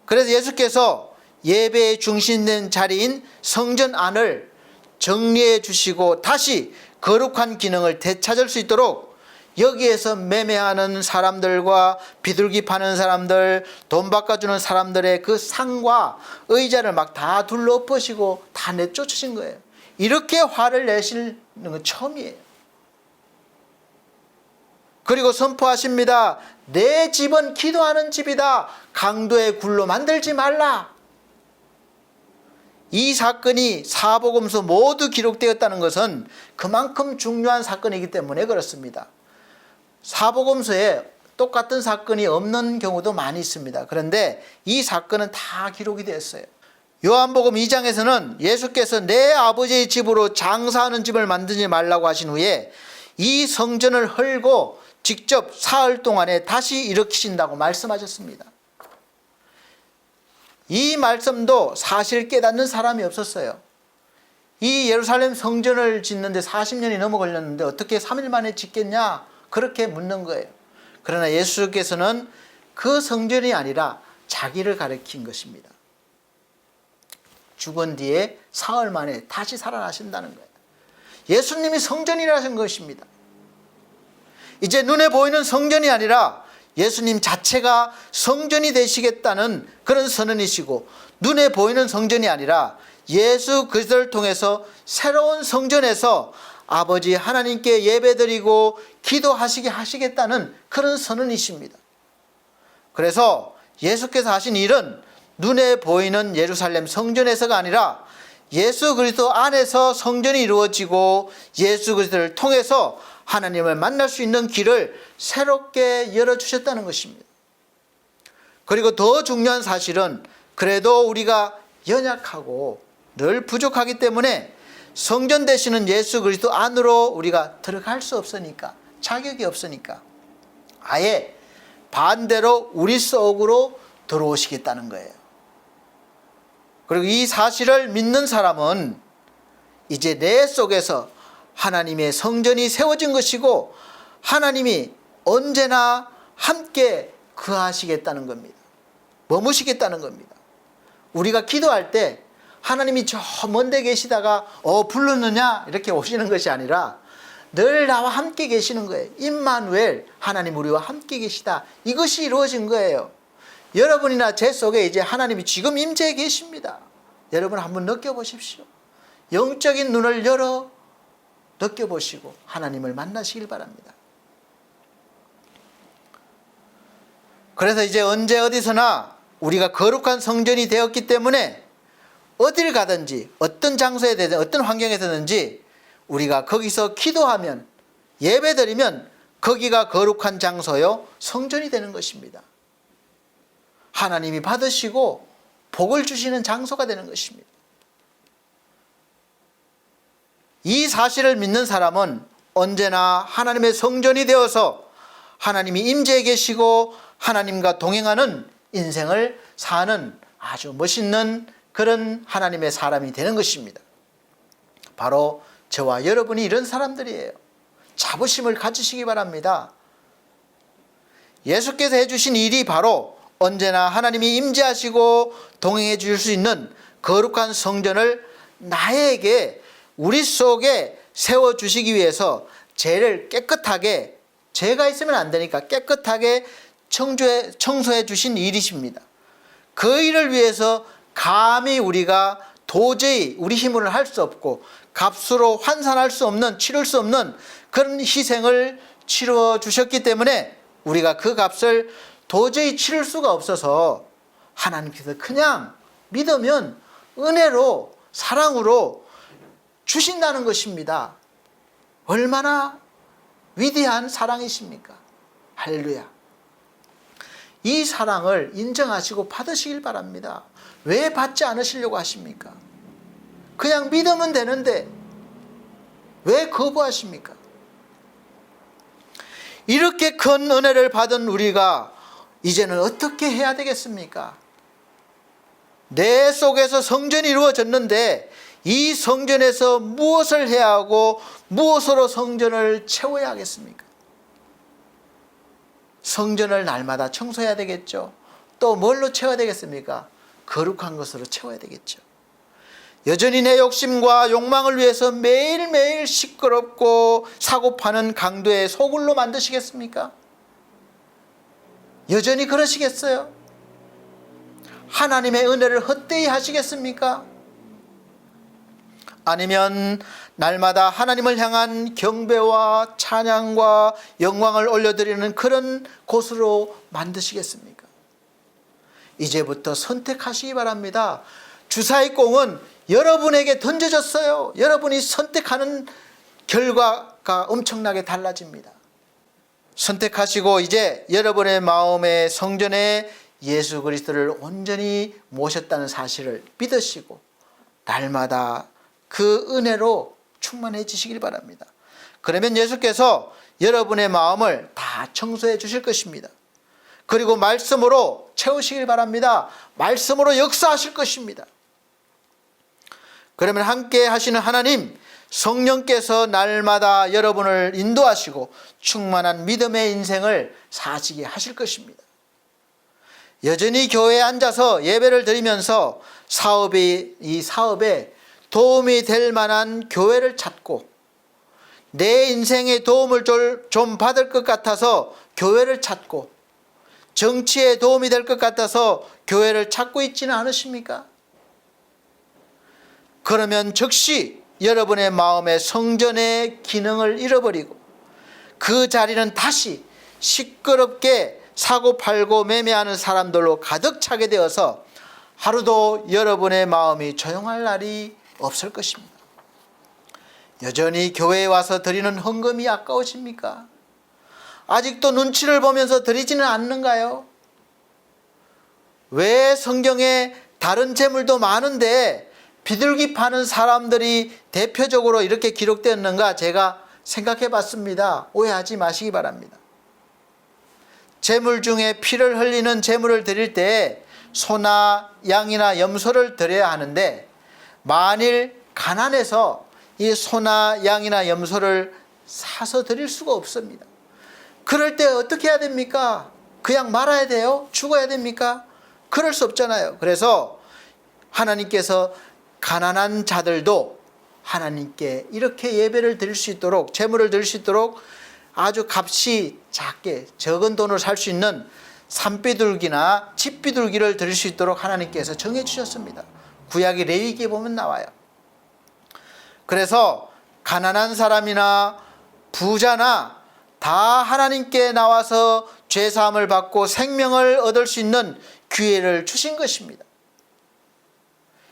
S1: 그래서 예수께서 예배의 중심된 자리인 성전 안을 정리해 주시고 다시 거룩한 기능을 되찾을 수 있도록 여기에서 매매하는 사람들과 비둘기 파는 사람들, 돈 바꿔주는 사람들의 그 상과 의자를 막 다 둘러엎으시고 다 내쫓으신 거예요. 이렇게 화를 내시는 건 처음이에요. 그리고 선포하십니다. 내 집은 기도하는 집이다. 강도의 굴로 만들지 말라. 이 사건이 사복음서 모두 기록되었다는 것은 그만큼 중요한 사건이기 때문에 그렇습니다. 사복음서에 똑같은 사건이 없는 경우도 많이 있습니다. 그런데 이 사건은 다 기록이 됐어요. 요한복음 2장에서는 예수께서 내 아버지의 집으로 장사하는 집을 만들지 말라고 하신 후에 이 성전을 헐고 직접 사흘 동안에 다시 일으키신다고 말씀하셨습니다. 이 말씀도 사실 깨닫는 사람이 없었어요. 이 예루살렘 성전을 짓는데 40년이 넘어 걸렸는데 어떻게 3일 만에 짓겠냐? 그렇게 묻는 거예요. 그러나 예수께서는 그 성전이 아니라 자기를 가리킨 것입니다. 죽은 뒤에 사흘 만에 다시 살아나신다는 거예요. 예수님이 성전이라는 것입니다. 이제 눈에 보이는 성전이 아니라 예수님 자체가 성전이 되시겠다는 그런 선언이시고, 눈에 보이는 성전이 아니라 예수 그리스도를 통해서 새로운 성전에서 아버지 하나님께 예배드리고 기도하시게 하시겠다는 그런 선언이십니다. 그래서 예수께서 하신 일은 눈에 보이는 예루살렘 성전에서가 아니라 예수 그리스도 안에서 성전이 이루어지고 예수 그리스도를 통해서 하나님을 만날 수 있는 길을 새롭게 열어주셨다는 것입니다. 그리고 더 중요한 사실은 그래도 우리가 연약하고 늘 부족하기 때문에 성전 되시는 예수 그리스도 안으로 우리가 들어갈 수 없으니까, 자격이 없으니까 아예 반대로 우리 속으로 들어오시겠다는 거예요. 그리고 이 사실을 믿는 사람은 이제 내 속에서 하나님의 성전이 세워진 것이고 하나님이 언제나 함께 거하시겠다는 겁니다. 머무시겠다는 겁니다. 우리가 기도할 때 하나님이 저 먼데 계시다가 불렀느냐 이렇게 오시는 것이 아니라 늘 나와 함께 계시는 거예요. 임마누엘, 하나님 우리와 함께 계시다. 이것이 이루어진 거예요. 여러분이나 제 속에 이제 하나님이 지금 임재해 계십니다. 여러분 한번 느껴보십시오. 영적인 눈을 열어 느껴보시고 하나님을 만나시길 바랍니다. 그래서 이제 언제 어디서나 우리가 거룩한 성전이 되었기 때문에 어딜 가든지 어떤 장소에 되든 어떤 환경에 서든지 우리가 거기서 기도하면 예배드리면 거기가 거룩한 장소요 성전이 되는 것입니다. 하나님이 받으시고 복을 주시는 장소가 되는 것입니다. 이 사실을 믿는 사람은 언제나 하나님의 성전이 되어서 하나님이 임재해 계시고 하나님과 동행하는 인생을 사는 아주 멋있는 그런 하나님의 사람이 되는 것입니다. 바로 저와 여러분이 이런 사람들이에요. 자부심을 가지시기 바랍니다. 예수께서 해주신 일이 바로 언제나 하나님이 임재하시고 동행해 주실 수 있는 거룩한 성전을 나에게 우리 속에 세워주시기 위해서 죄를 깨끗하게, 죄가 있으면 안 되니까 깨끗하게 청소해 주신 일이십니다. 그 일을 위해서 감히 우리가 도저히 우리 힘으로 할 수 없고 값으로 환산할 수 없는, 치를 수 없는 그런 희생을 치러 주셨기 때문에 우리가 그 값을 도저히 치를 수가 없어서 하나님께서 그냥 믿으면 은혜로, 사랑으로 주신다는 것입니다. 얼마나 위대한 사랑이십니까? 할렐루야. 이 사랑을 인정하시고 받으시길 바랍니다. 왜 받지 않으시려고 하십니까? 그냥 믿으면 되는데 왜 거부하십니까? 이렇게 큰 은혜를 받은 우리가 이제는 어떻게 해야 되겠습니까? 내 속에서 성전이 이루어졌는데 이 성전에서 무엇을 해야 하고 무엇으로 성전을 채워야 하겠습니까? 성전을 날마다 청소해야 되겠죠. 또 뭘로 채워야 되겠습니까? 거룩한 것으로 채워야 되겠죠. 여전히 내 욕심과 욕망을 위해서 매일매일 시끄럽고 사고파는 강도의 소굴로 만드시겠습니까? 여전히 그러시겠어요? 하나님의 은혜를 헛되이 하시겠습니까? 아니면 날마다 하나님을 향한 경배와 찬양과 영광을 올려드리는 그런 곳으로 만드시겠습니까? 이제부터 선택하시기 바랍니다. 주사위 공은 여러분에게 던져졌어요. 여러분이 선택하는 결과가 엄청나게 달라집니다. 선택하시고 이제 여러분의 마음의 성전에 예수 그리스도를 온전히 모셨다는 사실을 믿으시고 날마다 그 은혜로 충만해지시길 바랍니다. 그러면 예수께서 여러분의 마음을 다 청소해 주실 것입니다. 그리고 말씀으로 채우시길 바랍니다. 말씀으로 역사하실 것입니다. 그러면 함께 하시는 하나님, 성령께서 날마다 여러분을 인도하시고 충만한 믿음의 인생을 사시게 하실 것입니다. 여전히 교회에 앉아서 예배를 드리면서 이 사업에 도움이 될 만한 교회를 찾고 내 인생에 도움을 좀 받을 것 같아서 교회를 찾고 정치에 도움이 될 것 같아서 교회를 찾고 있지는 않으십니까? 그러면 즉시 여러분의 마음의 성전의 기능을 잃어버리고 그 자리는 다시 시끄럽게 사고팔고 매매하는 사람들로 가득 차게 되어서 하루도 여러분의 마음이 조용할 날이 없을 것입니다. 여전히 교회에 와서 드리는 헌금이 아까우십니까? 아직도 눈치를 보면서 드리지는 않는가요? 왜 성경에 다른 재물도 많은데 비둘기 파는 사람들이 대표적으로 이렇게 기록되었는가 제가 생각해 봤습니다. 오해하지 마시기 바랍니다. 재물 중에 피를 흘리는 재물을 드릴 때 소나 양이나 염소를 드려야 하는데 만일 가난해서 이 소나 양이나 염소를 사서 드릴 수가 없습니다. 그럴 때 어떻게 해야 됩니까? 그냥 말아야 돼요? 죽어야 됩니까? 그럴 수 없잖아요. 그래서 하나님께서 가난한 자들도 하나님께 이렇게 예배를 드릴 수 있도록, 제물을 드릴 수 있도록 아주 값이 작게 적은 돈을 살 수 있는 산비둘기나 집비둘기를 드릴 수 있도록 하나님께서 정해 주셨습니다. 구약의 레위기에 보면 나와요. 그래서 가난한 사람이나 부자나 다 하나님께 나와서 죄사함을 받고 생명을 얻을 수 있는 기회를 주신 것입니다.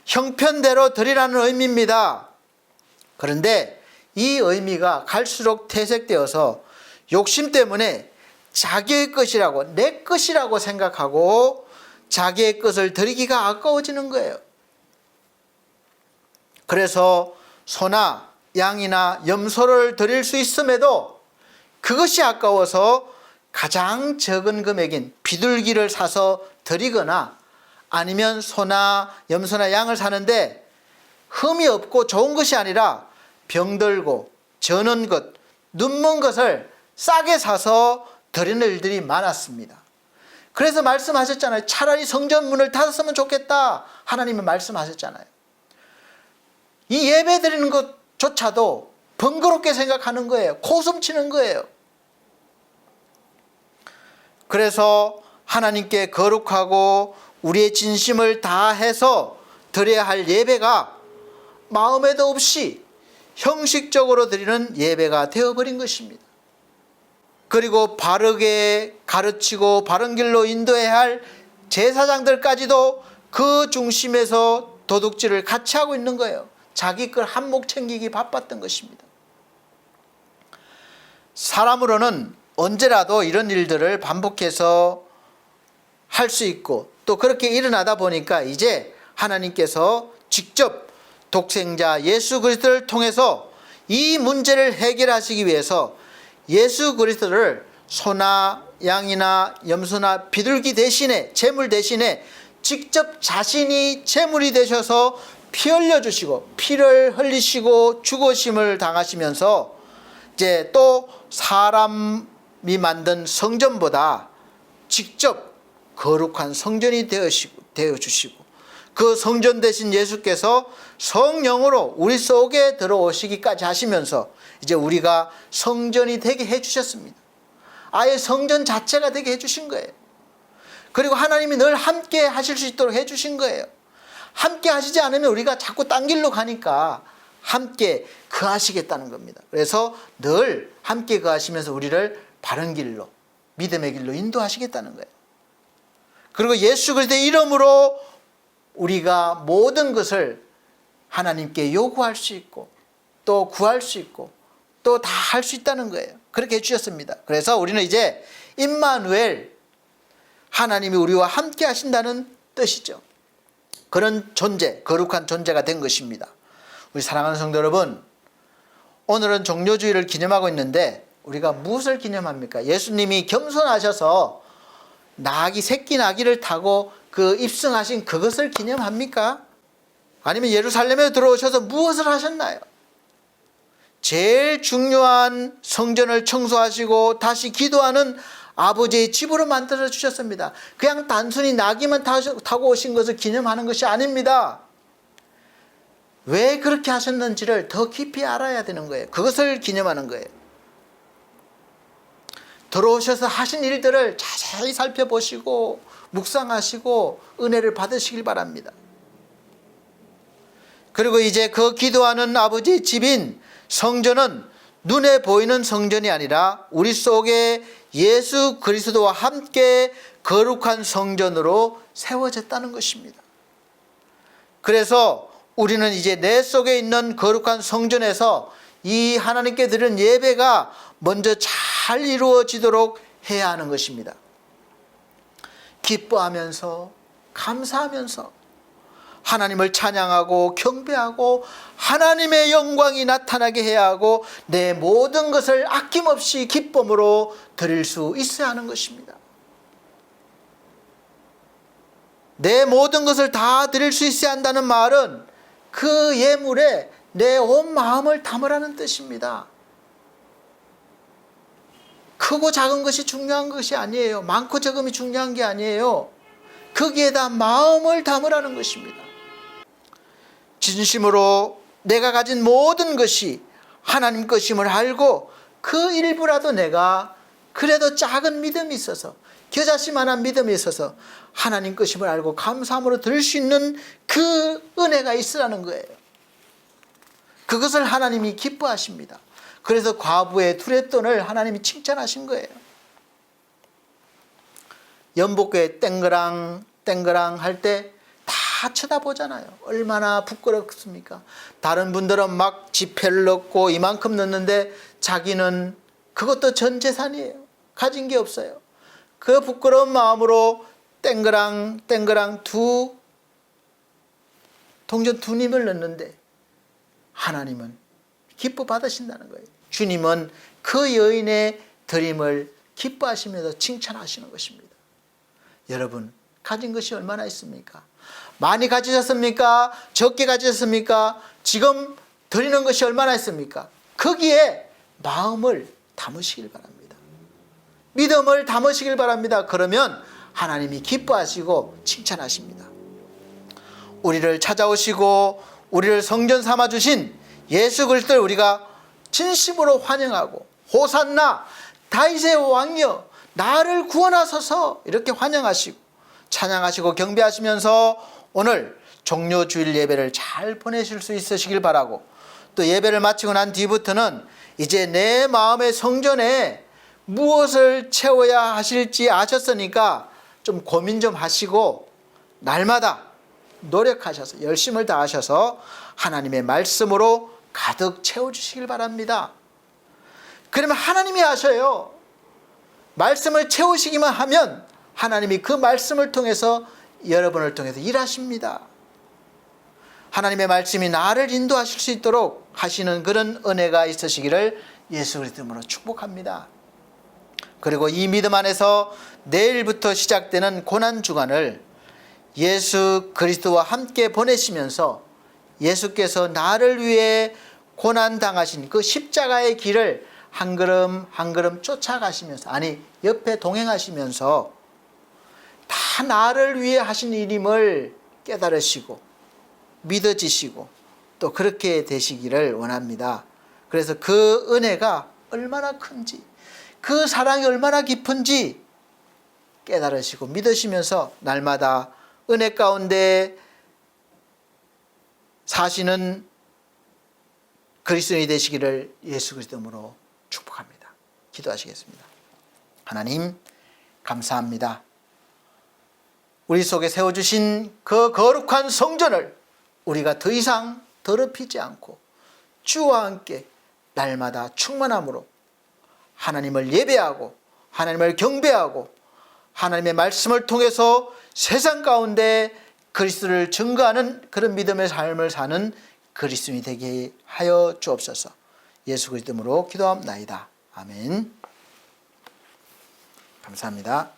S1: 형편대로 드리라는 의미입니다. 그런데 이 의미가 갈수록 퇴색되어서 욕심 때문에 자기의 것이라고, 내 것이라고 생각하고 자기의 것을 드리기가 아까워지는 거예요. 그래서 소나 양이나 염소를 드릴 수 있음에도 그것이 아까워서 가장 적은 금액인 비둘기를 사서 드리거나 아니면 소나 염소나 양을 사는데 흠이 없고 좋은 것이 아니라 병들고 저는 것, 눈먼 것을 싸게 사서 드리는 일들이 많았습니다. 그래서 말씀하셨잖아요. 차라리 성전 문을 닫았으면 좋겠다. 하나님은 말씀하셨잖아요. 이 예배 드리는 것조차도 번거롭게 생각하는 거예요. 코숨치는 거예요. 그래서 하나님께 거룩하고 우리의 진심을 다해서 드려야 할 예배가 마음에도 없이 형식적으로 드리는 예배가 되어버린 것입니다. 그리고 바르게 가르치고 바른 길로 인도해야 할 제사장들까지도 그 중심에서 도둑질을 같이 하고 있는 거예요. 자기 걸 한몫 챙기기 바빴던 것입니다. 사람으로는 언제라도 이런 일들을 반복해서 할 수 있고 또 그렇게 일어나다 보니까 이제 하나님께서 직접 독생자 예수 그리스도를 통해서 이 문제를 해결하시기 위해서 예수 그리스도를 소나 양이나 염소나 비둘기 대신에, 제물 대신에 직접 자신이 제물이 되셔서 피 흘려주시고 피를 흘리시고 죽으심을 당하시면서 이제 또 사람이 만든 성전보다 직접 거룩한 성전이 되어주시고 그 성전 대신 예수께서 성령으로 우리 속에 들어오시기까지 하시면서 이제 우리가 성전이 되게 해주셨습니다. 아예 성전 자체가 되게 해주신 거예요. 그리고 하나님이 늘 함께 하실 수 있도록 해주신 거예요. 함께 하시지 않으면 우리가 자꾸 딴 길로 가니까 함께 거하시겠다는 겁니다. 그래서 늘 함께 거하시면서 우리를 바른 길로, 믿음의 길로 인도하시겠다는 거예요. 그리고 예수 그리스도의 이름으로 우리가 모든 것을 하나님께 요구할 수 있고 또 구할 수 있고 또 다 할 수 있다는 거예요. 그렇게 해주셨습니다. 그래서 우리는 이제 임마누엘, 하나님이 우리와 함께 하신다는 뜻이죠. 그런 존재, 거룩한 존재가 된 것입니다. 우리 사랑하는 성도 여러분, 오늘은 종료주일을 기념하고 있는데 우리가 무엇을 기념합니까? 예수님이 겸손하셔서 새끼 나귀를 타고 그 입성하신 그것을 기념합니까? 아니면 예루살렘에 들어오셔서 무엇을 하셨나요? 제일 중요한 성전을 청소하시고 다시 기도하는 아버지의 집으로 만들어 주셨습니다. 그냥 단순히 나귀만 타고 오신 것을 기념하는 것이 아닙니다. 왜 그렇게 하셨는지를 더 깊이 알아야 되는 거예요. 그것을 기념하는 거예요. 들어오셔서 하신 일들을 자세히 살펴보시고 묵상하시고 은혜를 받으시길 바랍니다. 그리고 이제 그 기도하는 아버지의 집인 성전은 눈에 보이는 성전이 아니라 우리 속에 예수 그리스도와 함께 거룩한 성전으로 세워졌다는 것입니다. 그래서 우리는 이제 내 속에 있는 거룩한 성전에서 이 하나님께 드리는 예배가 먼저 잘 이루어지도록 해야 하는 것입니다. 기뻐하면서 감사하면서 하나님을 찬양하고 경배하고 하나님의 영광이 나타나게 해야 하고 내 모든 것을 아낌없이 기쁨으로 드릴 수 있어야 하는 것입니다. 내 모든 것을 다 드릴 수 있어야 한다는 말은 그 예물에 내 온 마음을 담으라는 뜻입니다. 크고 작은 것이 중요한 것이 아니에요. 많고 적음이 중요한 게 아니에요. 거기에다 마음을 담으라는 것입니다. 진심으로 내가 가진 모든 것이 하나님 것임을 알고 그 일부라도 내가 그래도 작은 믿음이 있어서 겨자씨만한 믿음이 있어서 하나님 것임을 알고 감사함으로 드릴 수 있는 그 은혜가 있으라는 거예요. 그것을 하나님이 기뻐하십니다. 그래서 과부의 두렛돈을 하나님이 칭찬하신 거예요. 연복교회 땡그랑 땡그랑 할 때 다 쳐다보잖아요. 얼마나 부끄럽습니까? 다른 분들은 막 지폐를 넣고 이만큼 넣는데 자기는 그것도 전 재산이에요. 가진 게 없어요. 그 부끄러운 마음으로 땡그랑 땡그랑 동전 두 님을 넣는데 하나님은 기뻐 받으신다는 거예요. 주님은 그 여인의 드림을 기뻐하시면서 칭찬하시는 것입니다. 여러분, 가진 것이 얼마나 있습니까? 많이 가지셨습니까? 적게 가지셨습니까? 지금 드리는 것이 얼마나 있습니까? 거기에 마음을 담으시길 바랍니다. 믿음을 담으시길 바랍니다. 그러면 하나님이 기뻐하시고 칭찬하십니다. 우리를 찾아오시고 우리를 성전 삼아주신 예수 그리스도를 우리가 진심으로 환영하고 호산나 다윗의 왕이여 나를 구원하소서 이렇게 환영하시고 찬양하시고 경배하시면서 오늘 종료 주일 예배를 잘 보내실 수 있으시길 바라고, 또 예배를 마치고 난 뒤부터는 이제 내 마음의 성전에 무엇을 채워야 하실지 아셨으니까 좀 고민 좀 하시고 날마다 노력하셔서 열심을 다하셔서 하나님의 말씀으로 가득 채워주시길 바랍니다. 그러면 하나님이 하셔요. 말씀을 채우시기만 하면 하나님이 그 말씀을 통해서 여러분을 통해서 일하십니다. 하나님의 말씀이 나를 인도하실 수 있도록 하시는 그런 은혜가 있으시기를 예수 그리스도 이름으로 축복합니다. 그리고 이 믿음 안에서 내일부터 시작되는 고난주간을 예수 그리스도와 함께 보내시면서 예수께서 나를 위해 고난당하신 그 십자가의 길을 한 걸음 한 걸음 쫓아가시면서, 아니 옆에 동행하시면서 다 나를 위해 하신 일임을 깨달으시고 믿어지시고 또 그렇게 되시기를 원합니다. 그래서 그 은혜가 얼마나 큰지, 그 사랑이 얼마나 깊은지 깨달으시고 믿으시면서 날마다 은혜 가운데 사시는 그리스도인이 되시기를 예수 그리스도로 축복합니다. 기도하시겠습니다. 하나님 감사합니다. 우리 속에 세워주신 그 거룩한 성전을 우리가 더 이상 더럽히지 않고 주와 함께 날마다 충만함으로 하나님을 예배하고 하나님을 경배하고 하나님의 말씀을 통해서 세상 가운데 그리스도를 증거하는 그런 믿음의 삶을 사는 그리스도인이 되게 하여 주옵소서. 예수 그리스도 이름으로 기도합나이다. 아멘. 감사합니다.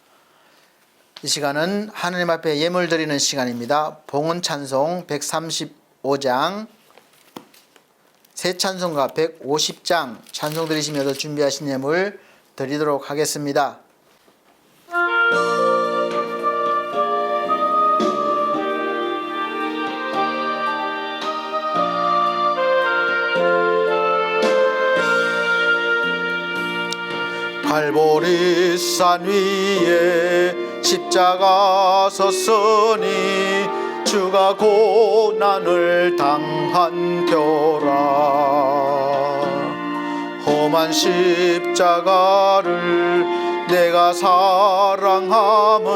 S1: 이 시간은 하나님 앞에 예물 드리는 시간입니다. 봉헌 찬송 135장, 새 찬송가 150장 찬송 드리시면서 준비하신 예물 드리도록 하겠습니다. 갈보리산 위에 십자가 섰으니 주가 고난을 당한 표라. 험한 십자가를 내가 사랑함은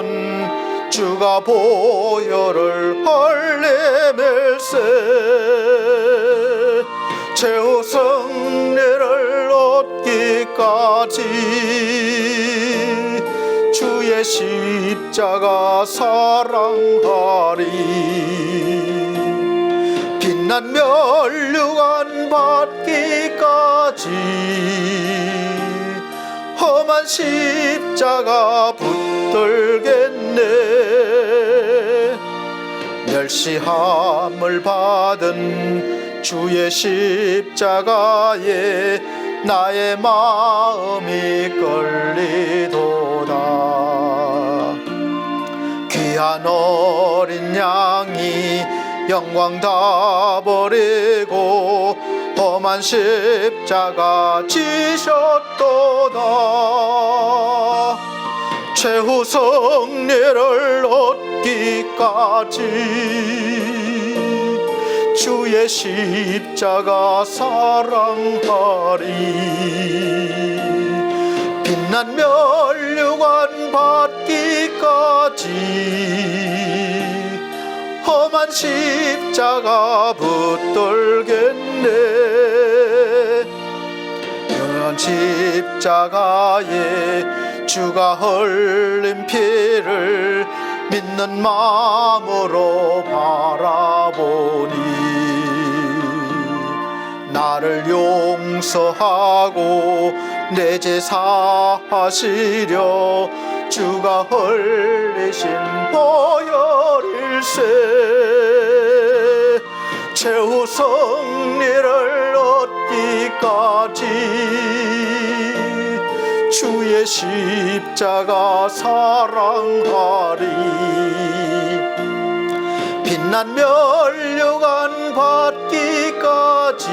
S1: 주가 보혈을 흘리밀세. 최후 승리를 얻기까지 주의 십자가 사랑하리. 빛난 면류관 받기까지 험한 십자가 붙들겠네. 멸시함을 받은 주의 십자가에 나의 마음이 끌리도다. 귀한 어린 양이 영광 다 버리고 험한 십자가 지셨도다. 최후 승리를 얻기까지 주의 십자가 사랑하리. 빛난 면류관 받기까지 험한 십자가 붙들겠네. 영원 십자가에 주가 흘린 피를 믿는 마음으로 바라보니 나를 용서하고 내 죄 사하시려 주가 흘리신 보혈일세. 최후 승리를 얻기까지 주의 십자가 사랑하리. 빛난 면류관 받기까지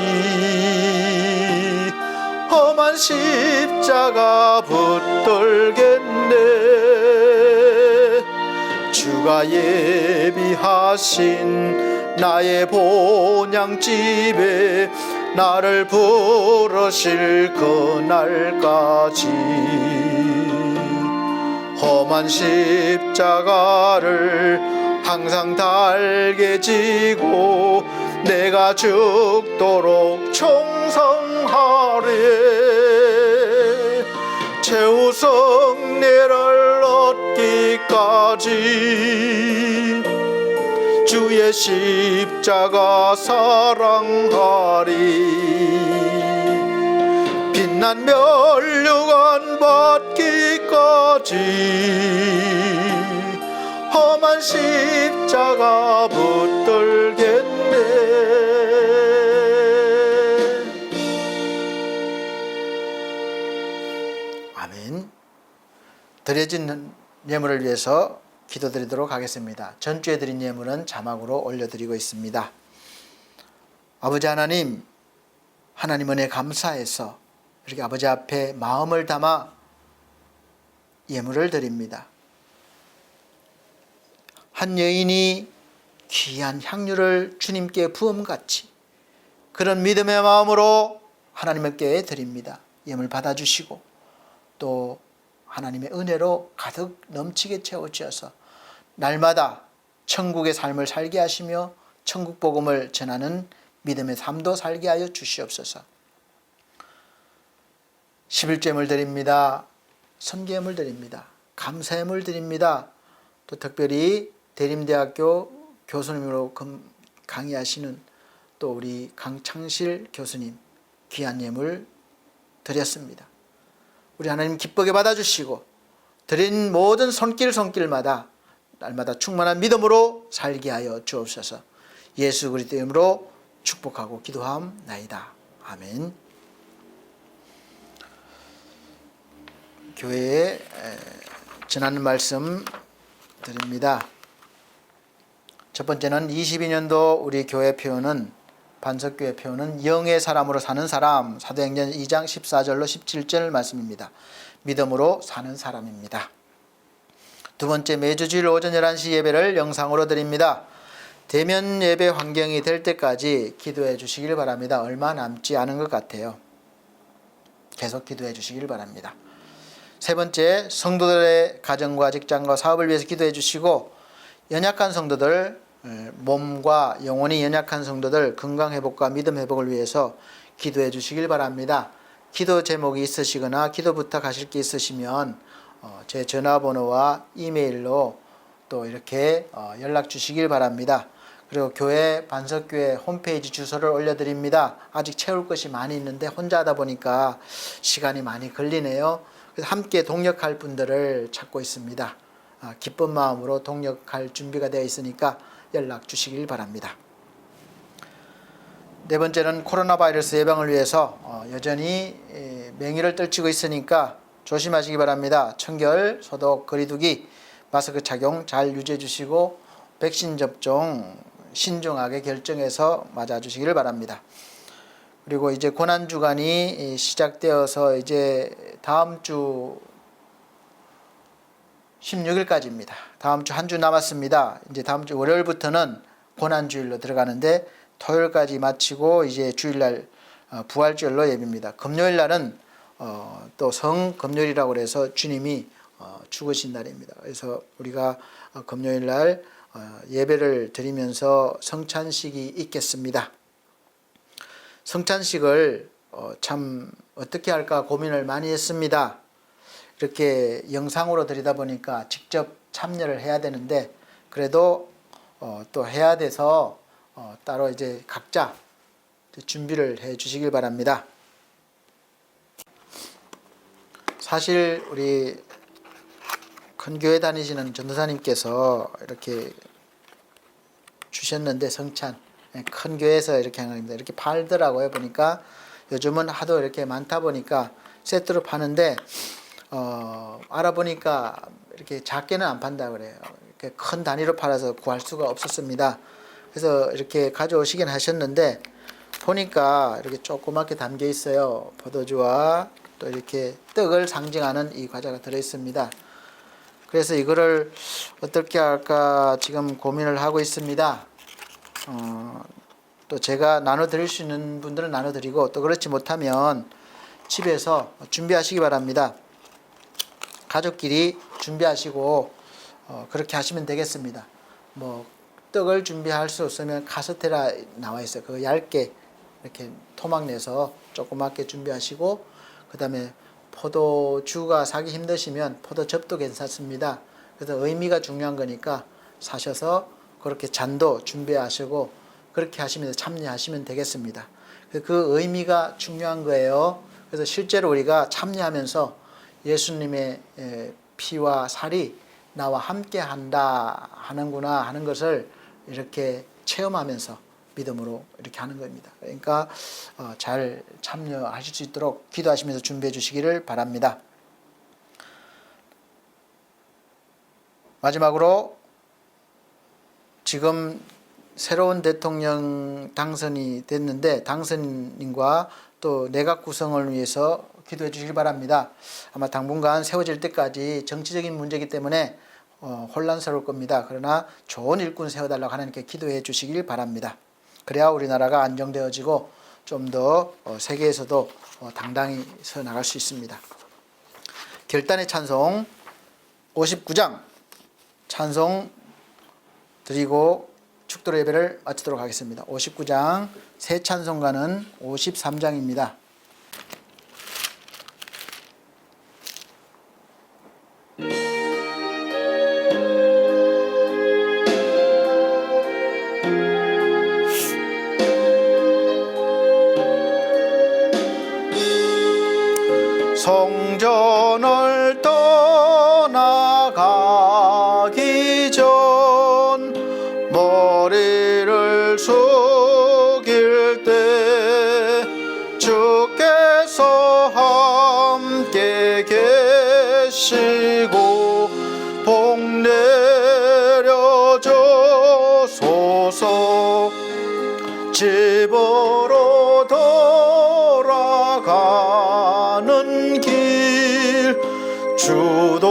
S1: 험한 십자가 붙들겠네. 주가 예비하신 나의 본향집에 나를 부르실 그날까지 험한 십자가를 항상 달게 지고 내가 죽도록 충성하리. 최후 승리를 얻기까지 주의 십자가 사랑하리. 빛난 면류관 받기까지 험한 십자가 붙들겠네. 아멘. 드려진 예물을 위해서 기도드리도록 하겠습니다. 전주에 드린 예물은 자막으로 올려드리고 있습니다. 아버지 하나님, 하나님 은혜 감사해서 이렇게 아버지 앞에 마음을 담아 예물을 드립니다. 한 여인이 귀한 향유를 주님께 부음같이 그런 믿음의 마음으로 하나님께 드립니다. 예물 받아주시고 또 하나님의 은혜로 가득 넘치게 채워주셔서 날마다 천국의 삶을 살게 하시며 천국 복음을 전하는 믿음의 삶도 살게 하여 주시옵소서. 11제물 드립니다. 선교예물 드립니다. 감사예물 드립니다. 또 특별히 대림대학교 교수님으로 강의하시는 또 우리 강창실 교수님 귀한 예물 드렸습니다. 우리 하나님 기쁘게 받아주시고 드린 모든 손길마다 날마다 충만한 믿음으로 살게 하여 주옵소서. 예수 그리스도 이름으로 축복하고 기도함나이다. 아멘. 교회에 전하는 말씀 드립니다. 첫 번째는 22년도 우리 교회 표어는 반석교회 표어는 영의 사람으로 사는 사람, 사도행전 2장 14절로 17절 말씀입니다. 믿음으로 사는 사람입니다. 두 번째, 매주 주일 오전 11시 예배를 영상으로 드립니다. 대면 예배 환경이 될 때까지 기도해 주시길 바랍니다. 얼마 남지 않은 것 같아요. 계속 기도해 주시길 바랍니다. 세 번째, 성도들의 가정과 직장과 사업을 위해서 기도해 주시고 연약한 성도들, 몸과 영혼이 연약한 성도들 건강 회복과 믿음 회복을 위해서 기도해 주시길 바랍니다. 기도 제목이 있으시거나 기도 부탁하실 게 있으시면 제 전화번호와 이메일로 또 이렇게 연락 주시길 바랍니다. 그리고 교회 반석교회 홈페이지 주소를 올려드립니다. 아직 채울 것이 많이 있는데 혼자 하다 보니까 시간이 많이 걸리네요. 그래서 함께 동역할 분들을 찾고 있습니다. 기쁜 마음으로 동역할 준비가 되어 있으니까 연락 주시길 바랍니다. 네 번째는 코로나 바이러스 예방을 위해서 여전히 맹위를 떨치고 있으니까 조심하시기 바랍니다. 청결, 소독, 거리두기, 마스크 착용 잘 유지해 주시고 백신 접종 신중하게 결정해서 맞아 주시기를 바랍니다. 그리고 이제 고난주간이 시작되어서 이제 다음 주 16일까지입니다. 다음 주 한 주 남았습니다. 이제 다음 주 월요일부터는 고난주일로 들어가는데 토요일까지 마치고 이제 주일날 부활주일로 예배입니다. 금요일날은 또 성금요일이라고 해서 주님이 죽으신 날입니다. 그래서 우리가 금요일날 예배를 드리면서 성찬식이 있겠습니다. 성찬식을 참 어떻게 할까 고민을 많이 했습니다. 이렇게 영상으로 드리다 보니까 직접 참여를 해야 되는데 그래도 또 해야 돼서 따로 이제 각자 준비를 해 주시길 바랍니다. 사실 우리 큰 교회 다니시는 전도사님께서 이렇게 주셨는데 성찬 큰 교회에서 이렇게 하는 겁니다. 이렇게 팔더라고요. 보니까 요즘은 하도 이렇게 많다 보니까 세트로 파는데 알아보니까 이렇게 작게는 안 판다 그래요. 이렇게 큰 단위로 팔아서 구할 수가 없었습니다. 그래서 이렇게 가져오시긴 하셨는데 보니까 이렇게 조그맣게 담겨 있어요. 포도주와 또 이렇게 떡을 상징하는 이 과자가 들어 있습니다. 그래서 이거를 어떻게 할까 지금 고민을 하고 있습니다. 또 제가 나눠드릴 수 있는 분들은 나눠드리고 또 그렇지 못하면 집에서 준비하시기 바랍니다. 가족끼리 준비하시고 그렇게 하시면 되겠습니다. 뭐 떡을 준비할 수 없으면 카스테라 나와 있어요. 그거 얇게 이렇게 토막 내서 조그맣게 준비하시고 그 다음에 포도주가 사기 힘드시면 포도즙도 괜찮습니다. 그래서 의미가 중요한 거니까 사셔서 그렇게 잔도 준비하시고 그렇게 하시면서 참여하시면 되겠습니다. 그 의미가 중요한 거예요. 그래서 실제로 우리가 참여하면서 예수님의 피와 살이 나와 함께 한다 하는구나 하는 것을 이렇게 체험하면서 믿음으로 이렇게 하는 겁니다. 그러니까 잘 참여하실 수 있도록 기도하시면서 준비해 주시기를 바랍니다. 마지막으로 지금 새로운 대통령 당선이 됐는데 당선인과 또 내각 구성을 위해서 기도해 주시기 바랍니다. 아마 당분간 세워질 때까지 정치적인 문제이기 때문에 혼란스러울 겁니다. 그러나 좋은 일꾼 세워달라고 하나님께 기도해 주시길 바랍니다. 그래야 우리나라가 안정되어지고 좀 더 세계에서도 당당히 서 나갈 수 있습니다. 결단의 찬송 59장 찬송 드리고 축도 예배를 마치도록 하겠습니다. 59장 새 찬송가는 53장입니다. 성전을 떠나가기 전 머리를 숙일 때 주께서 함께 계시고 복 내려줘소서. 집으로 돌아가는 길 주동행하시고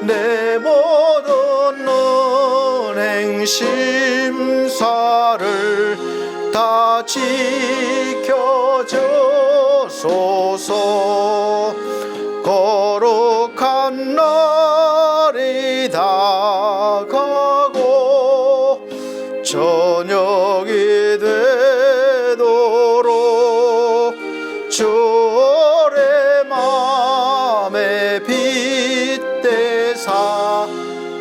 S1: 내 모든 은행 심사를 다 지켜줘소서. 거룩한 날이 다가고 저녁이 되도록 주의 맘에 빗대사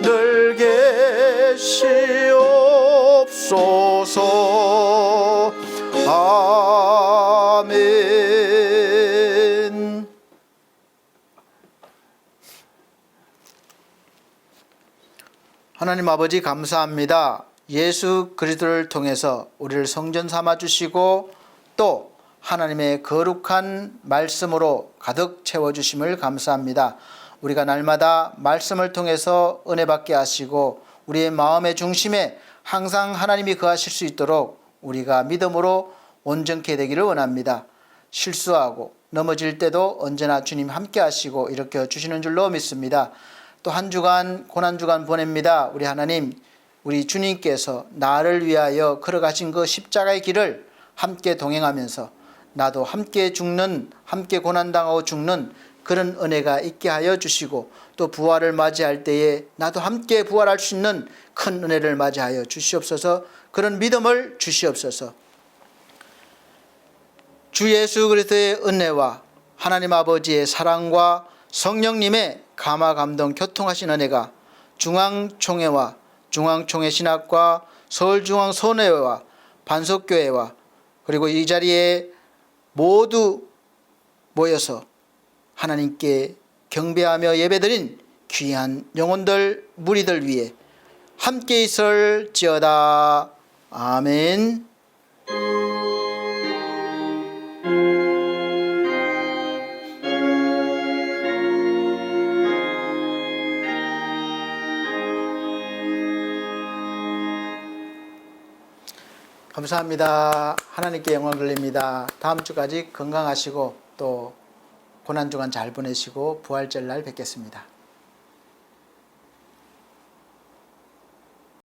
S1: 늘 계시옵소서. 아멘. 하나님 아버지 감사합니다. 예수 그리스도를 통해서 우리를 성전 삼아 주시고 또 하나님의 거룩한 말씀으로 가득 채워 주심을 감사합니다. 우리가 날마다 말씀을 통해서 은혜 받게 하시고 우리의 마음의 중심에 항상 하나님이 거하실 수 있도록 우리가 믿음으로 온전케 되기를 원합니다. 실수하고 넘어질 때도 언제나 주님 함께 하시고 일으켜 주시는 줄로 믿습니다. 또 한 주간 고난주간 보냅니다. 우리 하나님, 우리 주님께서 나를 위하여 걸어가신 그 십자가의 길을 함께 동행하면서 나도 함께 죽는, 함께 고난당하고 죽는 그런 은혜가 있게 하여 주시고 또 부활을 맞이할 때에 나도 함께 부활할 수 있는 큰 은혜를 맞이하여 주시옵소서. 그런 믿음을 주시옵소서. 주 예수 그리스도의 은혜와 하나님 아버지의 사랑과 성령님의 감화 감동 교통하신 은혜가 중앙총회와 중앙총회 신학과 서울중앙선회와 반석교회와 그리고 이 자리에 모두 모여서 하나님께 경배하며 예배드린 귀한 영혼들 무리들 위해 함께 있을지어다. 아멘. 감사합니다. 하나님께 영광 돌립니다. 다음 주까지 건강하시고 또 고난주간 잘 보내시고 부활절 날 뵙겠습니다.